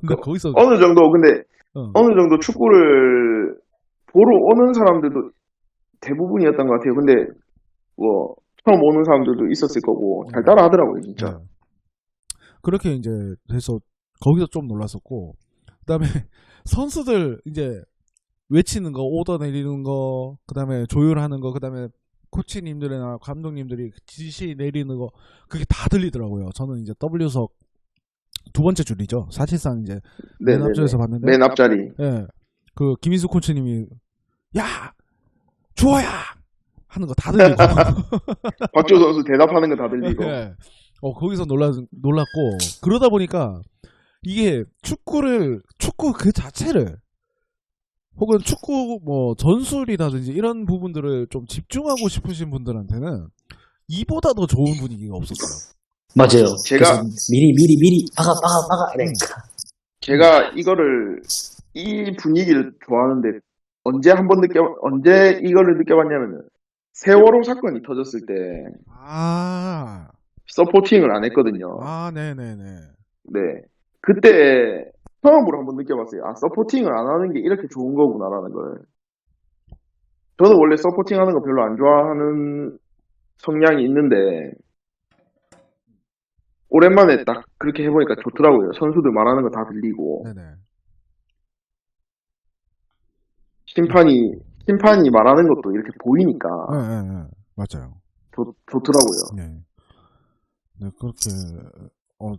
근데 거기서 어느 정도 근데 어. 어느 정도 축구를 보러 오는 사람들도 대부분이었던 것 같아요. 근데 뭐 처음 오는 사람들도 있었을 거고 잘 따라 하더라고요, 진짜. 네. 그렇게 이제 돼서 거기서 좀 놀랐었고 그다음에 선수들 이제 외치는 거, 오더 내리는 거, 그다음에 조율하는 거, 그다음에 코치님들이나 감독님들이 지시 내리는 거 그게 다 들리더라고요. 저는 이제 W석 두 번째 줄이죠. 사실상 이제 맨 네네네. 앞줄에서 봤는데 맨 앞자리. 예. 그 김인수 코치님이 야! 주호야! 하는 거 다 들리고 박주호 선수 대답하는 거 다 들리고. 예. 거기서 놀랐고 그러다 보니까 이게 축구 그 자체를 혹은 축구 뭐 전술이라든지 이런 부분들을 좀 집중하고 싶으신 분들한테는 이보다 더 좋은 분위기가 없었어요. 맞아요. 제가- 그래서 미리 박아. 네. 제가 이 분위기를 좋아하는데 언제 이거를 느껴봤냐면은 세월호 사건이 터졌을 때 아, 서포팅을 안 했거든요. 네네네. 네. 그때 처음으로 한번 느껴봤어요. 아, 서포팅을 안 하는 게 이렇게 좋은 거구나라는 걸. 저는 원래 서포팅 하는 거 별로 안 좋아하는 성향이 있는데, 오랜만에 딱 그렇게 해보니까 좋더라고요. 선수들 말하는 거 다 들리고, 네네. 심판이 말하는 것도 이렇게 보이니까 네. 맞아요. 좋더라고요. 네. 네, 그렇게,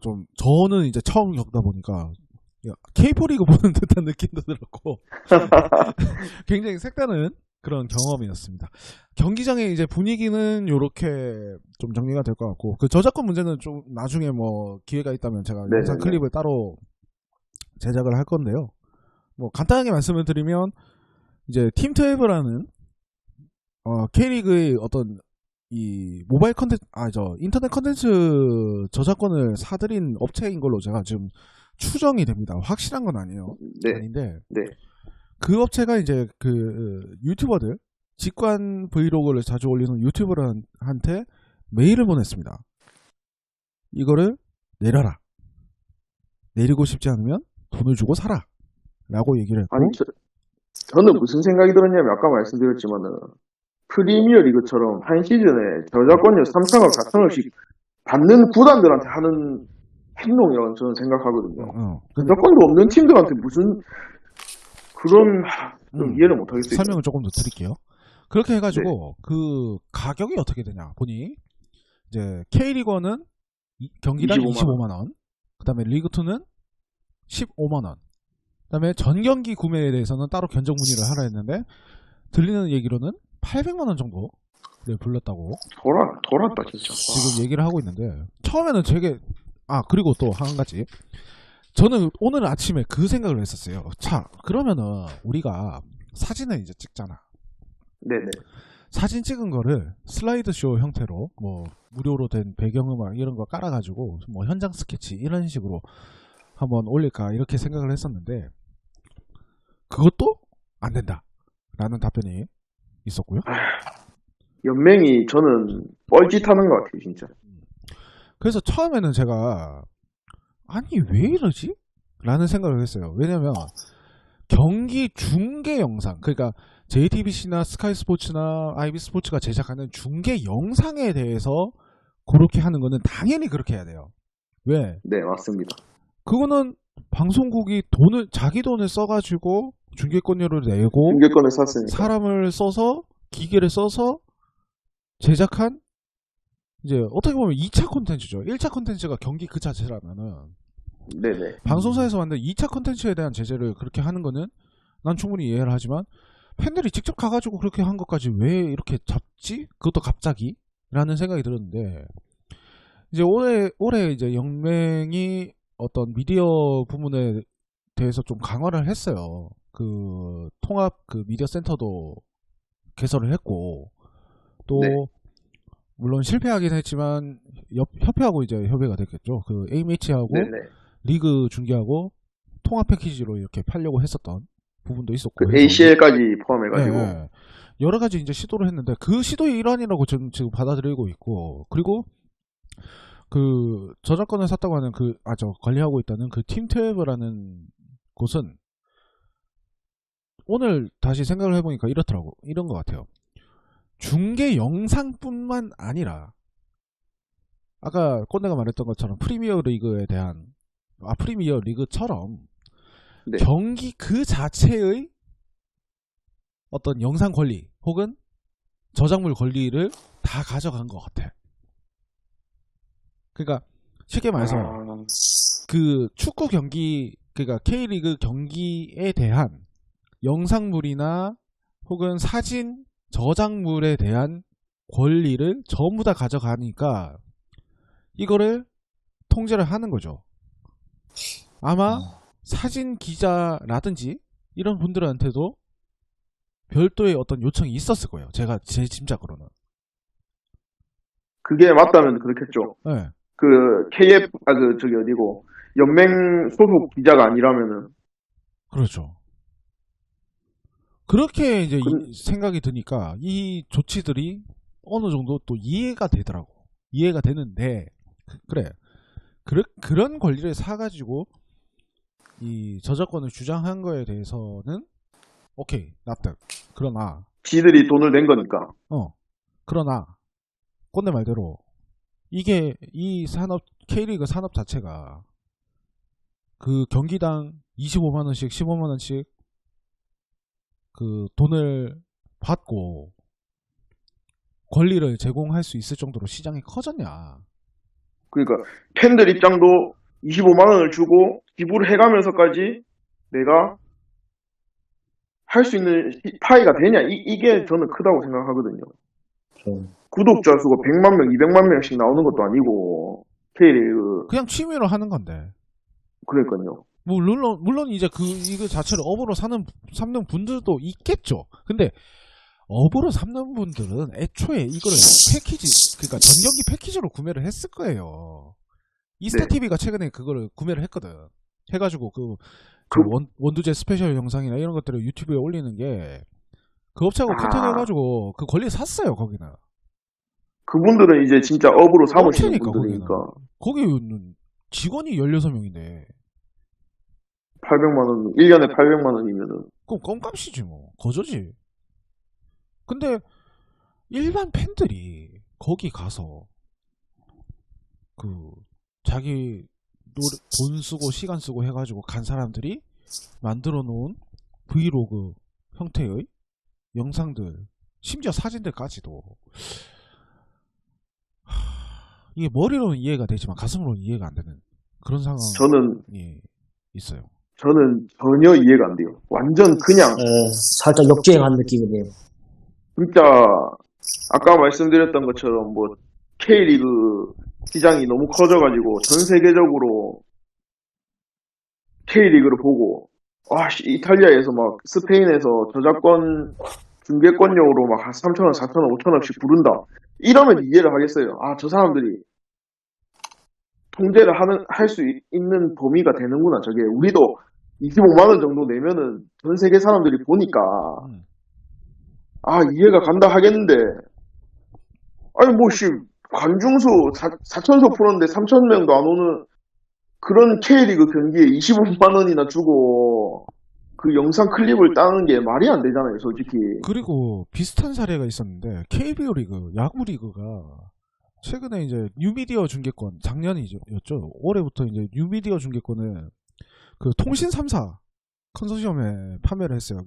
좀, 저는 이제 처음 겪다 보니까, K4 리그 보는 듯한 느낌도 들었고, 굉장히 색다른 그런 경험이었습니다. 경기장의 이제 분위기는 요렇게 좀 정리가 될 것 같고, 그 저작권 문제는 좀 나중에 뭐 기회가 있다면 제가 네네네. 영상 클립을 따로 제작을 할 건데요. 뭐 간단하게 말씀을 드리면, 이제 팀12라는 K리그의 어떤 이 모바일 컨텐츠, 인터넷 컨텐츠 저작권을 사들인 업체인 걸로 제가 지금 추정이 됩니다. 확실한 건 아니에요. 네. 아닌데 네. 그 업체가 이제 그 유튜버들, 직관 브이로그를 자주 올리는 유튜버들한테 메일을 보냈습니다. 이거를 내려라. 내리고 싶지 않으면 돈을 주고 사라. 라고 얘기를 했고, 아니, 저는 무슨 생각이 들었냐면, 아까 말씀드렸지만은, 프리미어 리그처럼 한 시즌에 저작권료 3천억, 4천억씩 받는 구단들한테 하는 행동이라고 저는 생각하거든요. 저작권도 없는 팀들한테 무슨 그런 좀 이해를 못 하겠어요. 설명을 조금 더 드릴게요. 그렇게 해가지고 그 가격이 어떻게 되냐 보니 이제 K리그1은 경기당 25만 원, 그다음에 리그2는 15만 원, 그다음에 전 경기 구매에 대해서는 따로 견적 문의를 하라 했는데 들리는 얘기로는 800만 원 정도 불렀다고 돌았다 진짜. 지금 얘기를 하고 있는데, 처음에는 그리고 또 한 가지, 저는 오늘 아침에 그 생각을 했었어요. 자, 그러면은 우리가 사진을 이제 찍잖아. 네네. 사진 찍은 거를 슬라이드쇼 형태로 뭐 무료로 된 배경음악 이런 거 깔아가지고 뭐 현장 스케치 이런 식으로 한번 올릴까 이렇게 생각을 했었는데, 그것도 안 된다 라는 답변이 있었고요. 연맹이 저는 뻘짓하는 것 같아요 진짜. 그래서 처음에는 제가 아니 왜 이러지? 라는 생각을 했어요. 왜냐면 경기 중계 영상, 그러니까 JTBC나 스카이스포츠나 IB스포츠가 제작하는 중계 영상에 대해서 그렇게 하는 거는 당연히 그렇게 해야 돼요. 왜? 네, 맞습니다. 그거는 방송국이 자기 돈을 써가지고 중계권료를 내고 중계권을 샀으니까. 사람을 써서 기계를 써서 제작한, 이제 어떻게 보면 2차 콘텐츠죠. 1차 콘텐츠가 경기 그 자체라면은 네네. 방송사에서 만든 2차 콘텐츠에 대한 제재를 그렇게 하는 거는 난 충분히 이해를 하지만, 팬들이 직접 가가지고 그렇게 한 것까지 왜 이렇게 잡지? 그것도 갑자기? 라는 생각이 들었는데, 이제 올해 이제 연맹이 어떤 미디어 부분에 대해서 좀 강화를 했어요. 그 통합 그 미디어 센터도 개설을 했고, 또 네. 물론 실패하긴 했지만 협회하고 이제 협의가 됐겠죠. 그 AMH하고 네네. 리그 중계하고 통합 패키지로 이렇게 팔려고 했었던 부분도 있었고, 그 해서 ACL까지 포함해가지고. 네, 여러 가지 이제 시도를 했는데 그 시도의 일환이라고 저는 지금 받아들이고 있고, 그리고 그 저작권을 샀다고 하는 관리하고 있다는 그 팀12라는 곳은 오늘 다시 생각을 해보니까 이런 것 같아요. 중계 영상뿐만 아니라 아까 꼰대가 말했던 것처럼 프리미어 리그처럼 네. 경기 그 자체의 어떤 영상 권리 혹은 저작물 권리를 다 가져간 것 같아. 그러니까 쉽게 말해서 그 축구 경기, 그러니까 K리그 경기에 대한 영상물이나 혹은 사진 저작물에 대한 권리를 전부 다 가져가니까 이거를 통제를 하는 거죠. 아마 사진 기자라든지 이런 분들한테도 별도의 어떤 요청이 있었을 거예요. 제 짐작으로는. 그게 맞다면 그렇겠죠. 네. 그 저기 어디고 연맹 소속 기자가 아니라면은. 그렇죠. 그렇게 이제 그- 생각이 드니까 이 조치들이 어느 정도 또 이해가 되더라고. 이해가 되는데 그래. 그런 권리를 사가지고 이 저작권을 주장한 거에 대해서는 오케이 납득. 그러나 지들이 돈을 낸 거니까. 그러나 꼰대 말대로 이게 이 K리그 산업 자체가 그 경기당 25만 원씩 15만 원씩 그 돈을 받고 권리를 제공할 수 있을 정도로 시장이 커졌냐. 그러니까 팬들 입장도 25만 원을 주고 기부를 해가면서까지 내가 할 수 있는 파이가 되냐. 이게 저는 크다고 생각하거든요. 구독자 수가 100만 명, 200만 명씩 나오는 것도 아니고 K리그. 그냥 취미로 하는 건데. 그러니까요. 뭐 물론 이제 이거 자체를 업으로 삼는 분들도 있겠죠. 근데 업으로 삼는 분들은 애초에 이거를 그러니까 전경기 패키지로 구매를 했을 거예요. 이스타TV가 최근에 그거를 구매를 했거든. 해가지고 원두제 스페셜 영상이나 이런 것들을 유튜브에 올리는 게 그 업체하고 컨택해가지고 그 권리 샀어요. 거기는. 그분들은 이제 진짜 업으로 삼으시는 업체니까, 분들이니까. 거기는 직원이 16명인데 800만 원, 1년에 800만 원이면은. 그럼 껌값이지 뭐. 거저지. 근데 일반 팬들이 거기 가서 그 자기 돈 쓰고 시간 쓰고 해가지고 간 사람들이 만들어 놓은 브이로그 형태의 영상들, 심지어 사진들까지도 이게 머리로는 이해가 되지만 가슴으로는 이해가 안 되는 그런 상황이 있어요. 저는 전혀 이해가 안 돼요. 완전 그냥 살짝 역주행한 느낌이네요. 진짜 아까 말씀드렸던 것처럼 뭐 K리그 시장이 너무 커져가지고 전 세계적으로 K리그를 보고 이탈리아에서 막 스페인에서 저작권 중계권료로 막 3,000원, 4,000원, 5,000원씩 부른다. 이러면 이해를 하겠어요. 저 사람들이 통제를 할 수 있는 범위가 되는구나. 저게 우리도 25만 원 정도 내면은 전 세계 사람들이 보니까 이해가 간다 하겠는데 관중수 4,000석 풀었는데 3,000명도 안 오는 그런 K리그 경기에 25만 원이나 주고 그 영상 클립을 따는 게 말이 안 되잖아요, 솔직히. 그리고 비슷한 사례가 있었는데 KBO 리그, 야구 리그가 최근에 이제 뉴미디어 중계권, 작년이었죠. 올해부터 이제 뉴미디어 중계권을 그 통신 3사 컨소시엄에 판매를 했어요.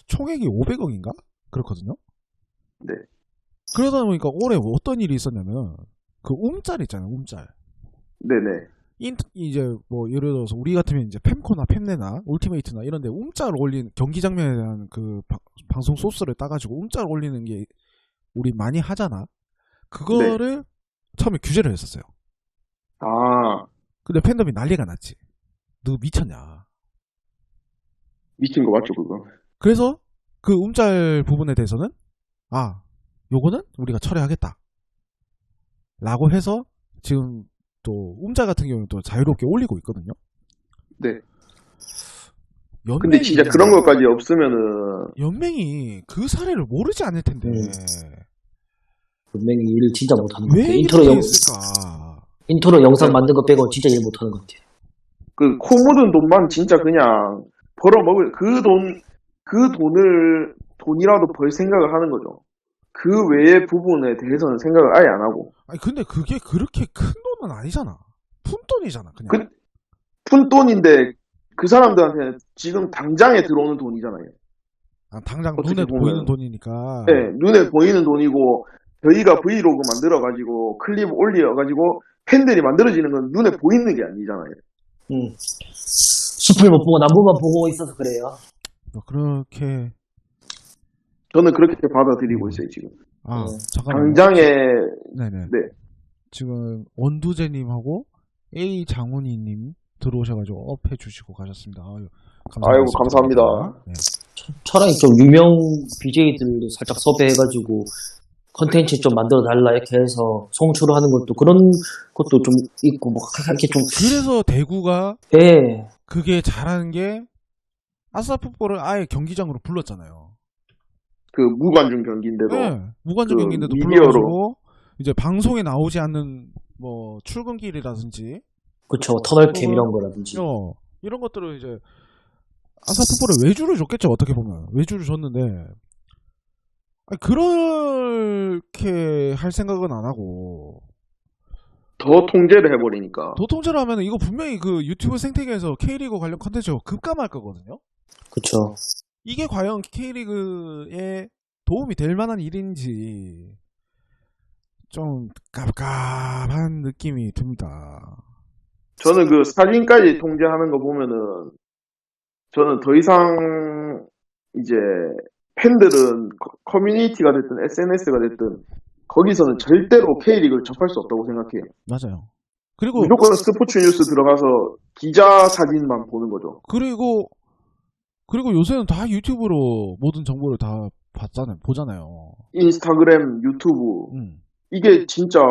총액이 500억인가? 그렇거든요. 네. 그러다 보니까 올해 어떤 일이 있었냐면 그 움짤 있잖아요, 움짤. 네네. 이제 뭐 예를 들어서 우리 같으면 이제 팸코나 팸네나 울티메이트나 이런데 움짤 올린 경기 장면에 대한 그 방송 소스를 따가지고 움짤 올리는 게 우리 많이 하잖아. 그거를 처음에 규제를 했었어요. 근데 팬덤이 난리가 났지. 너 미쳤냐? 미친 거 맞죠, 그거? 그래서 그 움짤 부분에 대해서는 요거는 우리가 철회하겠다. 라고 해서 지금 또 움짤 같은 경우는 또 자유롭게 올리고 있거든요. 네. 근데 진짜 그런 것까지 없으면은 연맹이 그 사례를 모르지 않을 텐데 분명히 일을 진짜 못하는 것 왜 같아요. 이렇게 했을까? 인트로 영상 만든 거 빼고 진짜 일 못하는 것 같아요. 그 코 묻은 돈만 진짜 그냥 벌어먹을 그 돈을 돈이라도 벌 생각을 하는 거죠. 그 외의 부분에 대해서는 생각을 아예 안 하고. 아니 근데 그게 그렇게 큰 돈은 아니잖아. 푼돈이잖아 그냥. 푼돈인데 그 사람들한테는 지금 당장에 들어오는 돈이잖아요. 당장 어떻게 눈에 보면. 보이는 돈이니까. 네, 눈에 보이는 돈이고 저희가 브이로그 만들어가지고 클립 올려가지고 팬들이 만들어지는 건 눈에 보이는 게 아니잖아요. 숲을 못 보고 나무만 보고 있어서 그래요. 그렇게 저는 그렇게 받아들이고 있어요 지금. 잠깐만요. 당장에 네네. 네. 지금 원두재님하고 A 장훈이님 들어오셔가지고 업 해주시고 가셨습니다. 아이고, 감사합니다. 네. 차라리 좀 유명 BJ들 살짝 섭외해가지고 컨텐츠 좀 만들어 달라 이렇게 해서 송출을 하는 것도 그런 것도 좀 있고 뭐 이렇게 좀 그래서 대구가 예. 그게 잘하는 게 아싸풋볼을 아예 경기장으로 불렀잖아요. 그 무관중 경기인데도 네, 무관중 그 경기인데도 미디어로. 불러가지고 이제 방송에 나오지 않는 뭐 출근길이라든지 그쵸 터널캠 이런 거라든지 이런 것들을 이제 아싸풋볼에 외주를 줬겠죠. 어떻게 보면 외주를 줬는데 아니, 그렇게 할 생각은 안 하고 더 통제를 해버리니까. 도통제로 하면 이거 분명히 그 유튜브 생태계에서 K리그 관련 컨텐츠가 급감할 거거든요. 그쵸. 이게 과연 K리그에 도움이 될 만한 일인지 좀 깝깝한 느낌이 듭니다. 저는 그 사진까지 통제하는 거 보면은 저는 더 이상 이제 팬들은 커뮤니티가 됐든 SNS가 됐든 거기서는 절대로 K리그를 접할 수 없다고 생각해요. 맞아요. 그리고 무조건 스포츠 뉴스 들어가서 기자 사진만 보는 거죠. 그리고 요새는 다 유튜브로 모든 정보를 다 보잖아요. 인스타그램, 유튜브 이게 진짜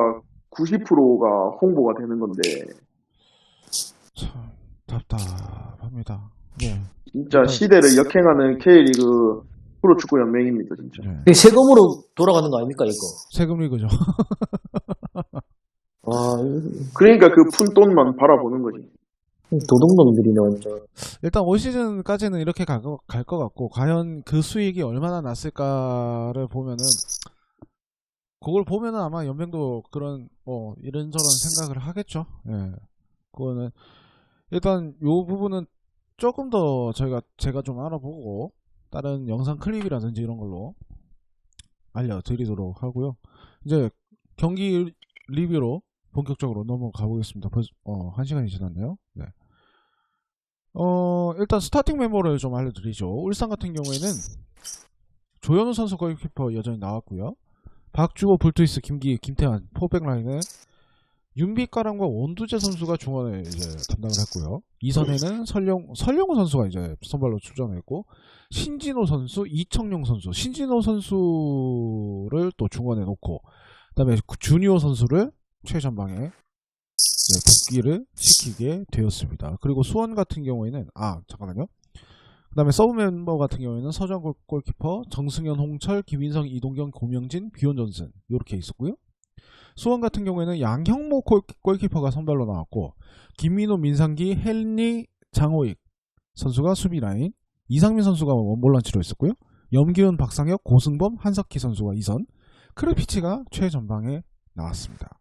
90%가 홍보가 되는 건데 참 답답합니다. 네. 진짜 시대를 역행하는 K리그 프로축구 연맹입니다, 진짜. 네. 세금으로 돌아가는 거 아닙니까 이거? 세금 리그죠. 아 그러니까 그 푼돈만 바라보는 거지. 도둑놈들이네 완전. 일단 올 시즌까지는 이렇게 갈 것 같고 과연 그 수익이 얼마나 났을까를 보면은 그걸 보면은 아마 연맹도 그런 뭐 이런저런 생각을 하겠죠. 예. 그거는 일단 요 부분은 조금 더 제가 좀 알아보고 다른 영상 클립이라든지 이런 걸로 알려드리도록 하고요. 이제 경기 리뷰로 본격적으로 넘어가 보겠습니다. 벌써 1시간이 지났네요. 네. 일단 스타팅 멤버를 좀 알려드리죠. 울산 같은 경우에는 조현우 선수 골키퍼 여전히 나왔고요. 박주호, 불투이스, 김기희, 김태환 포백 라인에 윤빛가람과 원두재 선수가 중원에 이제 담당을 했고요. 이선에는 설령우 선수가 이제 선발로 출전했고 신진호 선수, 이청용 선수, 신진호 선수를 또 중원에 놓고 그다음에 주니오 선수를 최전방에 복귀를 시키게 되었습니다. 그리고 수원 같은 경우에는 잠깐만요. 그 다음에 서브 멤버 같은 경우에는 서정 골키퍼, 정승현, 홍철, 김인성, 이동경, 고명진, 비온 존슨 이렇게 있었고요. 수원 같은 경우에는 양형모 골키퍼가 선발로 나왔고 김민호, 민상기, 헨리, 장호익 선수가 수비 라인, 이상민 선수가 원볼란치로 있었고요. 염기훈, 박상혁, 고승범, 한석희 선수가 2선, 크르피치가 최전방에 나왔습니다.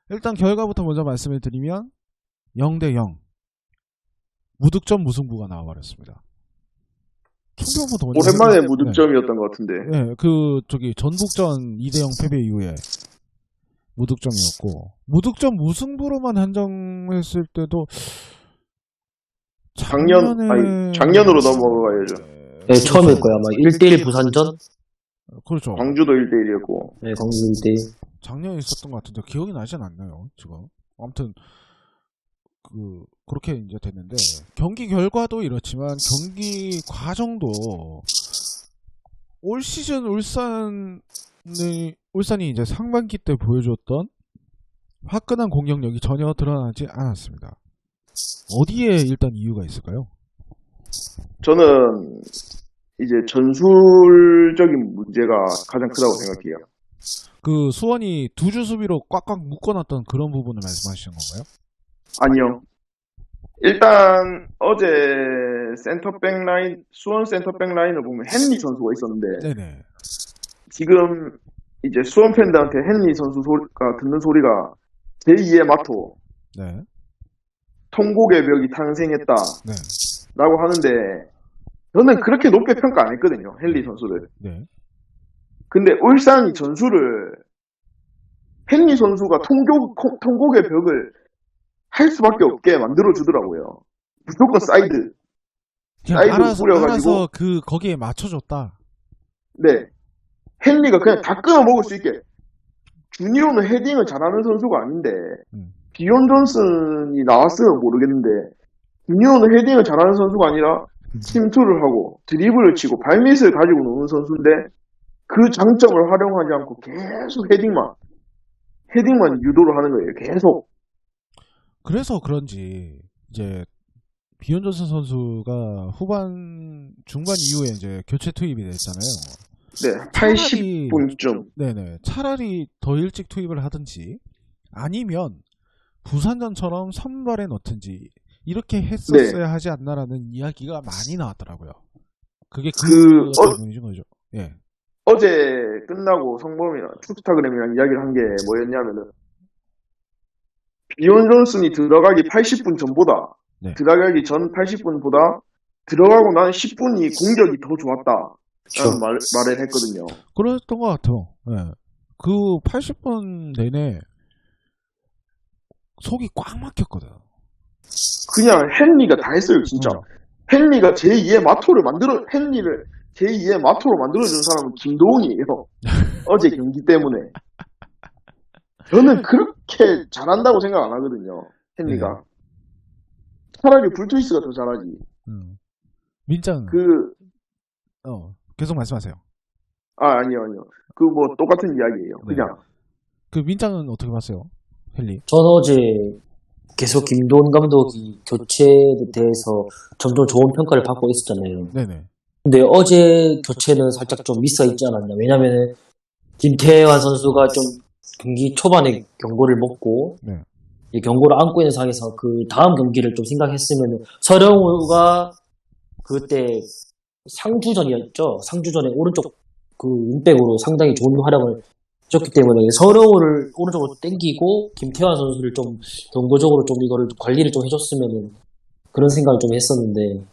일단 결과부터 먼저 말씀을 드리면 0대0 무득점 무승부가 나와버렸습니다. 충청부터 먼저 오랜만에 무득점이었던 것 같은데. 네, 전북전 2대0 패배 이후에 무득점이었고 무득점 무승부로만 한정했을 때도 작년으로 넘어가야죠. 네, 처음일 거야 아마 1대1 부산전. 그렇죠. 광주도 1대1이었고. 네, 광주 1대1. 작년에 있었던 것 같은데 기억이 나진 않나요 지금. 아무튼 그렇게 이제 됐는데 경기 결과도 이렇지만 경기 과정도 올 시즌 울산이 이제 상반기 때 보여줬던 화끈한 공격력이 전혀 드러나지 않았습니다. 어디에 일단 이유가 있을까요? 저는 이제 전술적인 문제가 가장 크다고 생각해요. 그 수원이 두 줄 수비로 꽉꽉 묶어놨던 그런 부분을 말씀하시는 건가요? 아니요. 일단 어제 센터백 라인, 수원 센터백 라인을 보면 헨리 선수가 있었는데 네네. 지금 이제 수원 팬들한테 헨리 선수가 듣는 소리가 제2의 마토, 네. 통곡의 벽이 탄생했다 네. 라고 하는데 저는 그렇게 높게 평가 안 했거든요, 헨리 선수를. 네. 근데 울산이 전술을 헨리 선수가 통곡의 벽을 할 수밖에 없게 만들어주더라고요. 무조건 사이드. 사이드로 뿌려가지고. 알아서 거기에 맞춰줬다. 네. 헨리가 그냥 다 끊어먹을 수 있게. 주니오는 헤딩을 잘하는 선수가 아닌데, 비온 존슨이 나왔으면 모르겠는데, 김민호는 헤딩을 잘하는 선수가 아니라 침투를 하고 드리블을 치고 발밑을 가지고 노는 선수인데 그 장점을 활용하지 않고 계속 헤딩만 유도를 하는 거예요. 계속. 그래서 그런지 이제 비욘존슨 선수가 중반 이후에 이제 교체 투입이 됐잖아요. 네, 차라리 80분쯤. 네네 차라리 더 일찍 투입을 하든지 아니면 부산전처럼 선발에 넣든지 이렇게 했었어야 하지 않나라는 이야기가 많이 나왔더라고요. 그게 때문이죠, 거죠. 예. 어제 끝나고 성범이랑 축스타그램이랑 이야기를 한 게 뭐였냐면은 비온 존슨이 들어가기 80분 전보다 네. 들어가기 전 80분보다 들어가고 난 10분이 공격이 더 좋았다. 라는 말을 했거든요. 그랬던 것 같아요. 예. 그 80분 내내 속이 꽉 막혔거든. 그냥 헨리가 다 했어요, 진짜. 헨리가 제2의 마토를 헨리를 제2의 마토로 만들어준 사람은 김도훈이에요. 어제 경기 때문에. 저는 그렇게 잘한다고 생각 안 하거든요, 헨리가. 차라리 불투이스가 더 잘하지. 민짱. 계속 말씀하세요. 아니요. 똑같은 이야기예요. 그냥. 그 민짱은 어떻게 봤어요? 헨리? 저는 어제 계속 김도훈 감독이 교체에 대해서 점점 좋은 평가를 받고 있었잖아요. 네네. 근데 어제 교체는 살짝 좀 미스가 있지 않았냐. 왜냐면은 김태환 선수가 좀 경기 초반에 경고를 먹고 이 경고를 안고 있는 상황에서 그 다음 경기를 좀 생각했으면 서령우가 그때 상주전이었죠. 상주전에 오른쪽 그 윙백으로 상당히 좋은 활약을 해줬기 때문에 서령우를 오른쪽으로 땡기고 김태환 선수를 좀 경고적으로 좀 이거를 관리를 좀 해줬으면 그런 생각을 좀 했었는데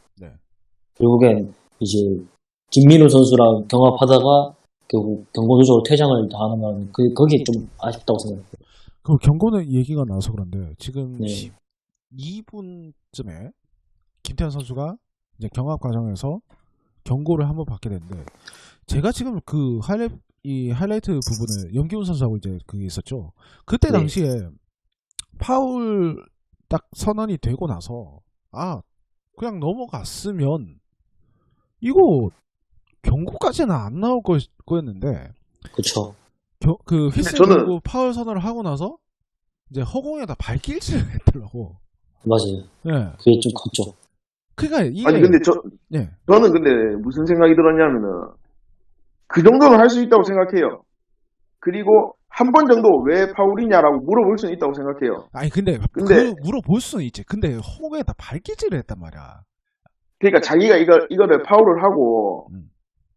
결국엔 이제 김민우 선수랑 경합하다가 결국 경고조적으로 퇴장을 당하는 건 거기에 좀 아쉽다고 생각해요. 그 경고는 얘기가 나와서 그런데 지금 12분쯤에 김태환 선수가 이제 경합 과정에서 경고를 한번 받게 됐는데 제가 지금 그 하이라이트 부분을 염기훈 선수하고 이제 그게 있었죠. 그때 당시에 파울 딱 선언이 되고 나서 그냥 넘어갔으면 이거 경고까지는 안 나올 거였는데 그렇죠. 그 휘슬 경고 파울 선언을 하고 나서 이제 허공에다 발길질을 했더라고. 맞아요. 예. 그게 좀 컸죠. 그러니까 이게 아니 근데 저는 근데 무슨 생각이 들었냐면은 그 정도는 할 수 있다고 생각해요. 그리고 한 번 정도 왜 파울이냐라고 물어볼 수는 있다고 생각해요. 아니 근데 물어볼 수는 있지. 근데 허공에다 발길질을 했단 말이야. 그러니까 자기가 이거를 파울을 하고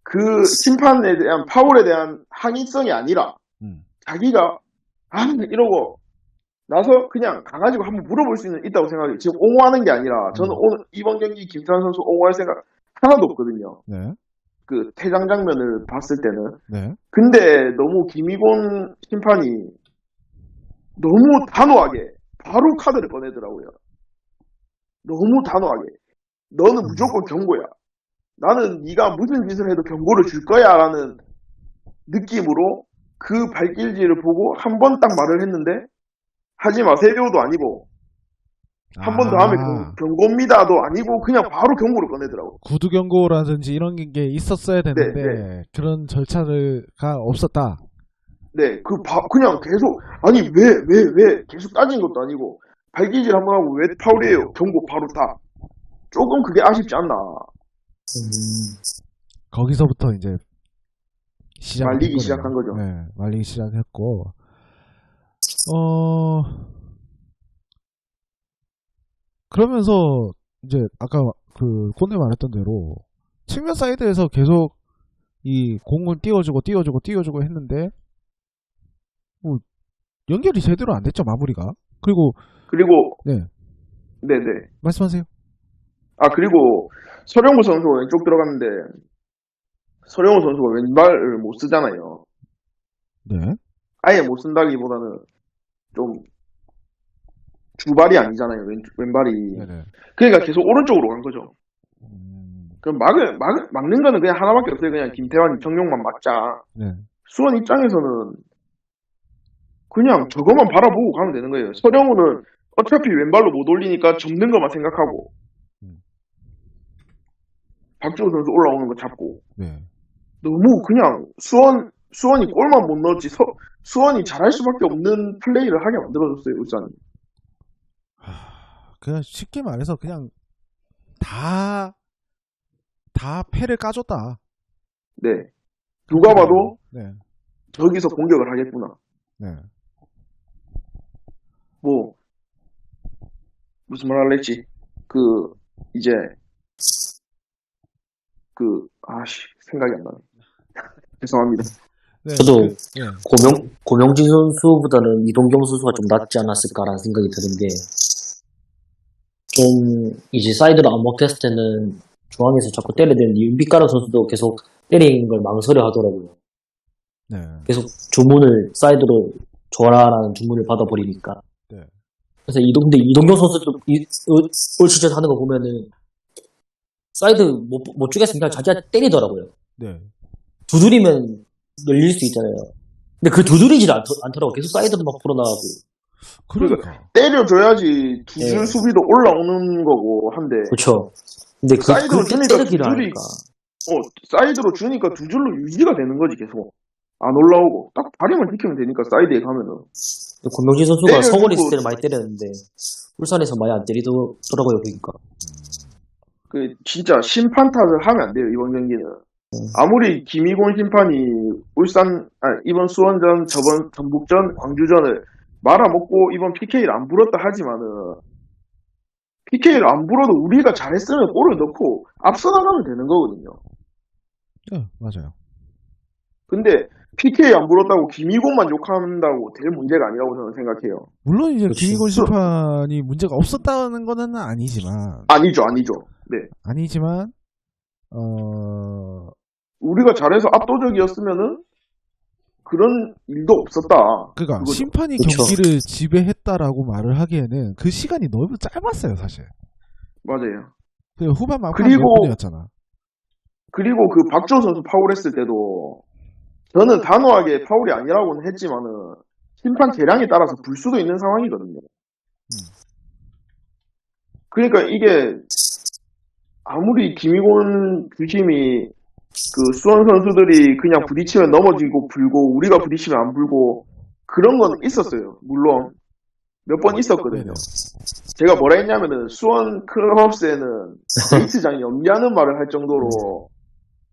그 심판에 대한 파울에 대한 항의성이 아니라 자기가 이러고 나서 그냥 가가지고 한번 물어볼 수는 있다고 생각해요. 지금 옹호하는 게 아니라 저는 오늘 이번 경기 김태환 선수 옹호할 생각 하나도 없거든요. 그 퇴장 장면을 봤을 때는. 근데 너무 김희곤 심판이 너무 단호하게 바로 카드를 꺼내더라고요. 너무 단호하게. 너는 무조건 경고야. 나는 네가 무슨 짓을 해도 경고를 줄 거야 라는 느낌으로 그 발길질을 보고 한 번 딱 말을 했는데 하지 마세요도 아니고 한 번 더 하면 경고입니다도 아니고 그냥 바로 경고를 꺼내더라고. 구두 경고라든지 이런 게 있었어야 되는데 그런 절차가 없었다. 네, 그냥 계속 아니 왜 계속 따진 것도 아니고 발길질 한 번 하고 왜 파울이에요? 경고 바로 다. 조금 그게 아쉽지 않나. 거기서부터 이제 말리기 시작한 거죠. 네, 말리기 시작했고 그러면서 이제 아까 그 꼰대 말했던 대로 측면 사이드에서 계속 이 공을 띄워주고 했는데 뭐 연결이 제대로 안 됐죠, 마무리가. 그리고 네네 말씀하세요. 그리고 서령우 선수가 왼쪽 들어갔는데 서령우 선수가 왼발을 못 쓰잖아요. 네. 아예 못 쓴다기보다는 좀 주발이 아니잖아요. 왼발이. 네네. 그러니까 계속 오른쪽으로 간 거죠. 그럼 막는 거는 그냥 하나밖에 없어요. 그냥 김태환, 정용만 막자. 수원 입장에서는 그냥 저것만 바라보고 가면 되는 거예요. 서령우는 어차피 왼발로 못 올리니까 접는 것만 생각하고 박주호 선수 올라오는 거 잡고 네. 너무 그냥 수원이 골만 못 넣었지 수원이 잘할 수밖에 없는 플레이를 하게 만들어줬어요 울산이. 그냥 쉽게 말해서 그냥 다 패를 까줬다. 네. 누가 봐도 네. 저기서 공격을 하겠구나. 네. 뭐 무슨 말 할래 했지? 이제 생각이 안 나네. 죄송합니다. 네. 저도 네. 고명진 선수보다는 이동경 선수가 좀 낫지 않았을까라는 생각이 드는 게, 좀 이제 사이드로 안 먹혔을 때는 중앙에서 자꾸 때려야 되는데 윤빛가루 선수도 계속 때리는 걸 망설여 하더라고요. 네. 계속 주문을 사이드로 줘라라는 주문을 받아버리니까. 네. 그래서 이동경 선수도 올 시즌 하는 거 보면은 사이드 못 주겠으면 그냥 자기가 때리더라고요. 네. 두드리면 열릴 수 있잖아요. 근데 그 두드리질 않더라고. 계속 사이드로만 풀어나가고. 그러니까. 때려줘야지 두 줄 네. 수비도 올라오는 거고 한데. 그렇죠. 근데 사이드로 주니까 때리기를 하니까. 사이드로 주니까 두 줄로 유지가 되는 거지 계속. 안 올라오고 딱 다리만 지키면 되니까 사이드에 가면은. 권명진 선수가 때려주고- 서울에 있을 때는 많이 때렸는데 울산에서 많이 안 때리더라고요. 그러니까. 진짜 심판 탓을 하면 안 돼요 이번 경기는. 아무리 김희곤 심판이 이번 수원전, 저번 전북전, 광주전을 말아먹고 이번 PK를 안 불었다 하지만은 PK를 안 불어도 우리가 잘했으면 골을 넣고 앞서 나가면 되는 거거든요. 네, 맞아요. 근데 PK 안 불었다고 김희곤만 욕한다고 될 문제가 아니라고 저는 생각해요. 물론 이제 그렇지. 김희곤 심판이 문제가 없었다는 거는 아니지만 아니죠. 네. 아니지만 우리가 잘해서 압도적이었으면은 그런 일도 없었다. 그러니까 그거죠. 심판이 그쵸. 경기를 지배했다라고 말을 하기에는 그 시간이 너무 짧았어요, 사실. 맞아요. 그 후반 막판 그리고- 몇 분이었잖아. 그리고 그 박주호 선수 파울했을 때도 저는 단호하게 파울이 아니라고는 했지만은 심판 재량에 따라서 불 수도 있는 상황이거든요. 그러니까 이게 아무리 김희곤 주심이 그 수원 선수들이 그냥 부딪히면 넘어지고 불고 우리가 부딪히면 안 불고 그런 건 있었어요. 물론 몇 번 있었거든요. 제가 뭐라 했냐면은 수원 클럽하우스에는 H장이 없냐는 말을 할 정도로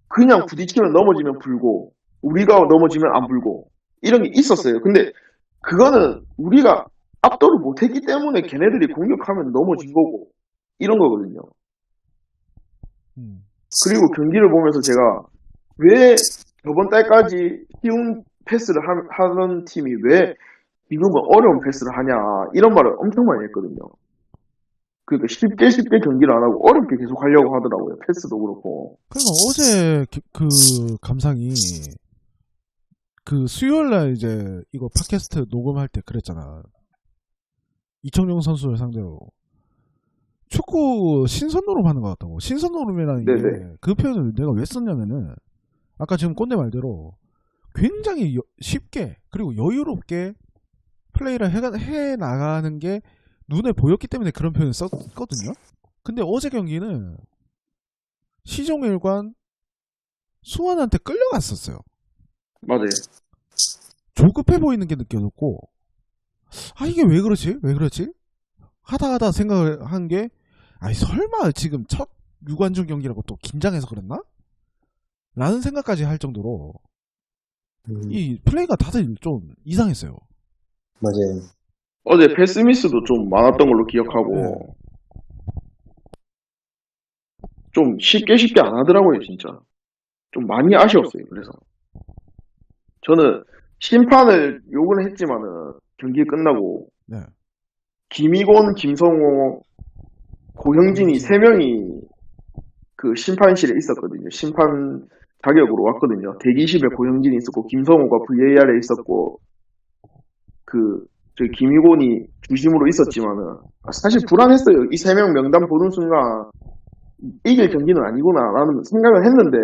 그냥 부딪히면 넘어지면 불고 우리가 넘어지면 안 불고 이런 게 있었어요. 근데 그거는 우리가 압도를 못했기 때문에 걔네들이 공격하면 넘어진 거고 이런 거거든요. 그리고 경기를 보면서 제가 왜 저번 달까지 쉬운 패스를 하던 팀이 왜 지금은 어려운 패스를 하냐 이런 말을 엄청 많이 했거든요. 그러니까 쉽게 경기를 안 하고 어렵게 계속 하려고 하더라고요. 패스도 그렇고. 그러니까 어제 그 감상이 그 수요일날 이제 이거 팟캐스트 녹음할 때 그랬잖아. 이청용 선수를 상대로 축구 신선노름 하는 것 같다고. 신선노름이라는 게 네네. 그 표현을 내가 왜 썼냐면은 아까 지금 꼰대 말대로 굉장히 쉽게 그리고 여유롭게 플레이를 해 나가는 게 눈에 보였기 때문에 그런 표현을 썼거든요. 근데 어제 경기는 시종일관 수원한테 끌려갔었어요. 맞아요. 조급해 보이는 게 느껴졌고, 아 이게 왜 그렇지? 왜 그렇지? 하다 생각을 한 게, 아니 설마 지금 첫 유관중 경기라고 또 긴장해서 그랬나? 라는 생각까지 할 정도로 이 플레이가 다들 좀 이상했어요. 맞아요. 어제 패스 미스도 좀 많았던 걸로 기억하고 좀 쉽게 안 하더라고요 진짜. 좀 많이 아쉬웠어요. 그래서 저는 심판을 욕은 했지만은 경기 끝나고 네. 김희곤, 김성호, 고형진이 세 명이 그 심판실에 있었거든요. 심판 자격으로 왔거든요. 대기실에 고형진이 있었고 김성호가 VAR에 있었고 저희 김희곤이 중심으로 있었지만은 사실 불안했어요. 이 세 명 명단 보는 순간 이길 경기는 아니구나라는 생각을 했는데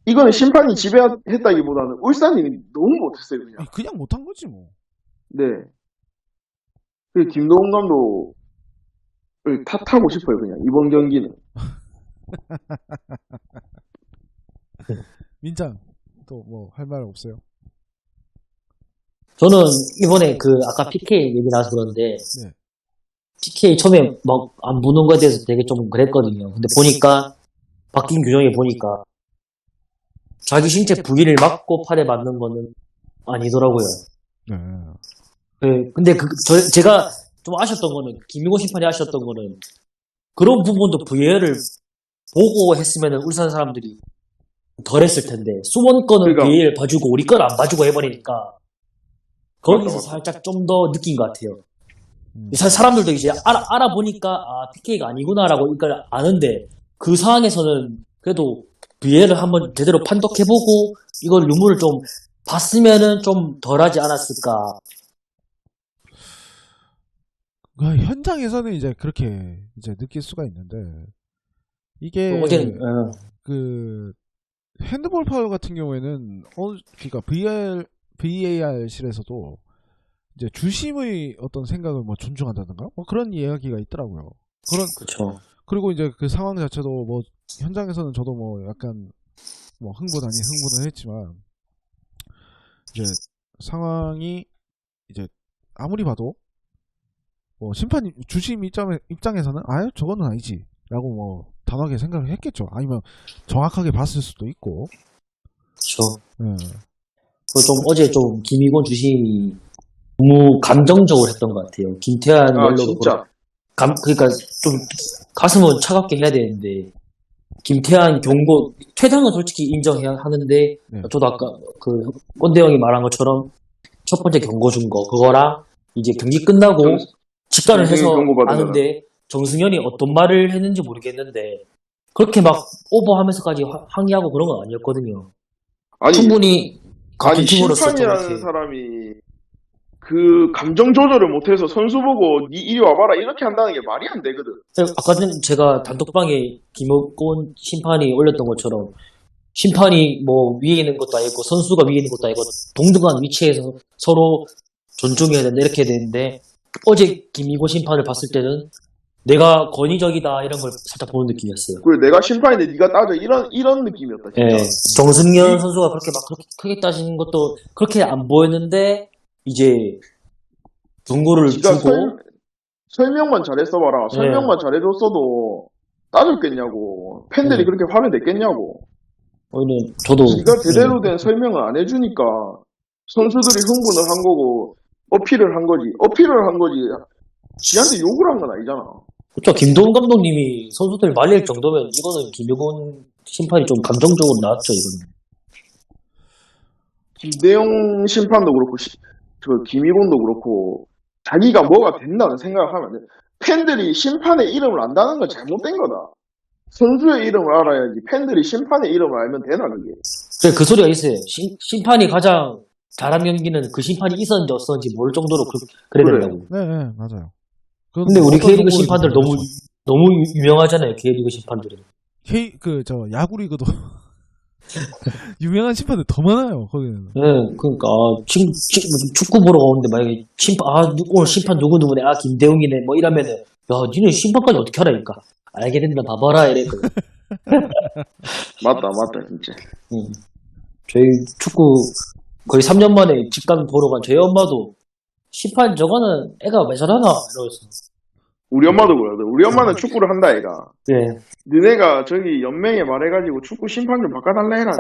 이거는 심판이 지배했다기보다는 울산이 너무 못했어요. 그냥. 그냥 못한 거지 뭐. 네. 그 김동훈 감독 탓하고 싶어요, 그냥, 이번 경기는. 민장 또 뭐 할 말 없어요? 저는 이번에 그 아까 PK 얘기 나와서 그러는데 네. PK 처음에 막 안 부는 거에 대해서 되게 좀 그랬거든요. 근데 보니까 바뀐 규정에 보니까 자기 신체 부위를 맞고 팔에 맞는 거는 아니더라고요. 네. 근데 제가 좀 아쉬웠던 거는 김민호 심판이 아쉬웠던 거는 그런 부분도 VAR을 보고 했으면 울산 사람들이 덜 했을 텐데 수원 거는 그러니까. VAR 봐주고 우리 건 안 봐주고 해버리니까 거기서 맞다. 살짝 좀 더 느낀 것 같아요. 음. 사람들도 이제 알아보니까 아 PK가 아니구나라고 이걸 아는데 그 상황에서는 그래도 VAR을 한번 제대로 판독해보고 이걸 유무를 좀 봤으면은 좀 덜하지 않았을까. 현장에서는 이제 그렇게 이제 느낄 수가 있는데 이게 어제는 그 핸드볼 파울 같은 경우에는 그러니까 VAR실에서도 이제 주심의 어떤 생각을 뭐 존중한다든가 뭐 그런 이야기가 있더라고요. 그렇죠. 그리고 이제 그 상황 자체도 뭐 현장에서는 저도 뭐 약간 뭐 흥분 아닌 흥분을 했지만 이제 상황이 이제 아무리 봐도 뭐 심판 주심 입장에서는 아유 저거는 아니지라고 뭐 단호하게 생각을 했겠죠. 아니면 정확하게 봤을 수도 있고. 그렇죠. 네. 좀 어제 좀 김희곤 주심이 너무 감정적으로 했던 것 같아요. 김태환 아, 멜로도 진짜. 그러니까 좀 가슴은 차갑게 해야 되는데 김태환 경고 퇴장은 솔직히 인정해야 하는데 네. 저도 아까 그 꼰대 형이 말한 것처럼 첫 번째 경고 준 거 그거랑 이제 경기 끝나고 직관을 해서 경고받은 아는데 정승현이 어떤 말을 했는지 모르겠는데 그렇게 막 오버하면서까지 항의하고 그런 건 아니었거든요. 아니, 충분히 같은 팀으로서 좀 심판이라는 이렇게 사람이 그 감정 조절을 못해서 선수 보고 니 이리 와봐라 이렇게 한다는 게 말이 안 되거든. 아까 전에 제가 단톡방에 김옥곤 심판이 올렸던 것처럼 심판이 뭐 위에 있는 것도 아니고 선수가 위에 있는 것도 아니고 동등한 위치에서 서로 존중해야 된다 이렇게 되는데 어제 김희곤 심판을 봤을 때는 내가 권위적이다 이런 걸 살짝 보는 느낌이었어요. 그리고 내가 심판인데 네가 따져 이런 느낌이었다 진짜. 예, 정승현 선수가 그렇게 막 그렇게 크게 따지는 것도 그렇게 안 보였는데 이제 경고를 지가 주고 설명만 잘했어봐라. 설명만 잘해줬어도 따졌겠냐고. 팬들이 그렇게 화를 냈겠냐고. 저도 지가 제대로 된 설명을 안 해주니까 선수들이 흥분을 한 거고 어필을 한 거지. 지한테 욕을 한 건 아니잖아. 그렇죠. 김도훈 감독님이 선수들 말릴 정도면 이거는 김효곤 심판이 좀 감정적으로 나왔죠. 이거는. 김대영 심판도 그렇고 김희곤도 그렇고 자기가 뭐가 된다는 생각을 하면 안 돼. 팬들이 심판의 이름을 안다는 건 잘못된 거다. 선수의 이름을 알아야지 팬들이 심판의 이름을 알면 되나 그게. 그래, 그 소리가 있어요. 심판이 가장 잘한 경기는 그 심판이 있었는지 없었는지 모를 정도로 그래야 그래. 된다고. 네, 맞아요. 근데 우리 어떤 K리그 정보를 심판들 그렇죠. 너무 유명하잖아요. K리그 심판들은. 야구리그도 유명한 심판들 더 많아요. 거기는. 네, 그러니까 지금 축구 보러 가는데 만약에 오늘 심판 누구누구네, 김대웅이네, 뭐 이러면은 야, 니네 심판까지 어떻게 하라니까. 알게 된다, 봐봐라 이랬거든. 맞다 진짜. 저희 축구 거의 3년 만에 직관 보러 간 저희 엄마도 심판 저거는 애가 왜 저러나 이러면서. 우리 엄마도 그러거든. 우리 엄마는 축구를 한다 애가. 네. 너네가 저기 연맹에 말해가지고 축구 심판 좀 바꿔달라 해라.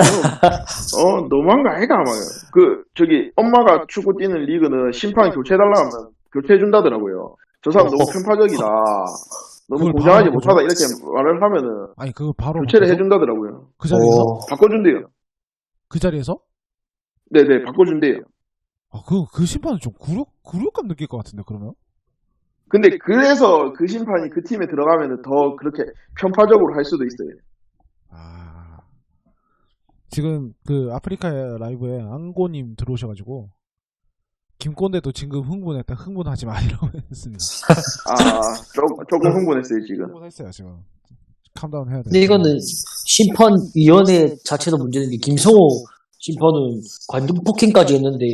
너무한 거 아이가 막. 저기 엄마가 축구 뛰는 리그는 심판 교체해달라 하면 교체해준다더라고요. 저 사람 너무 편파적이다. 너무 그걸 공정하지 바로 못하다 이렇게 말을 하면은 아니 그거 바로 교체를 바꿔서? 해준다더라고요. 그 자리에서? 바꿔준대요. 그 자리에서? 네네 바꿔준대요. 그 심판은 좀 굴욕감 느낄 것 같은데 그러면? 근데 그래서 그 심판이 그 팀에 들어가면은 더 그렇게 편파적으로 할 수도 있어요. 지금 그 아프리카 라이브에 앙고님 들어오셔가지고 김꼰대도 지금 흥분하지 마 이러고 했습니다. 조금 흥분했어요 지금. 흥분했어요 지금. 캄다운 해야 돼. 근데 이거는 심판위원회 자체도 문제는 게 김성호 심판은 관중 폭행까지 했는데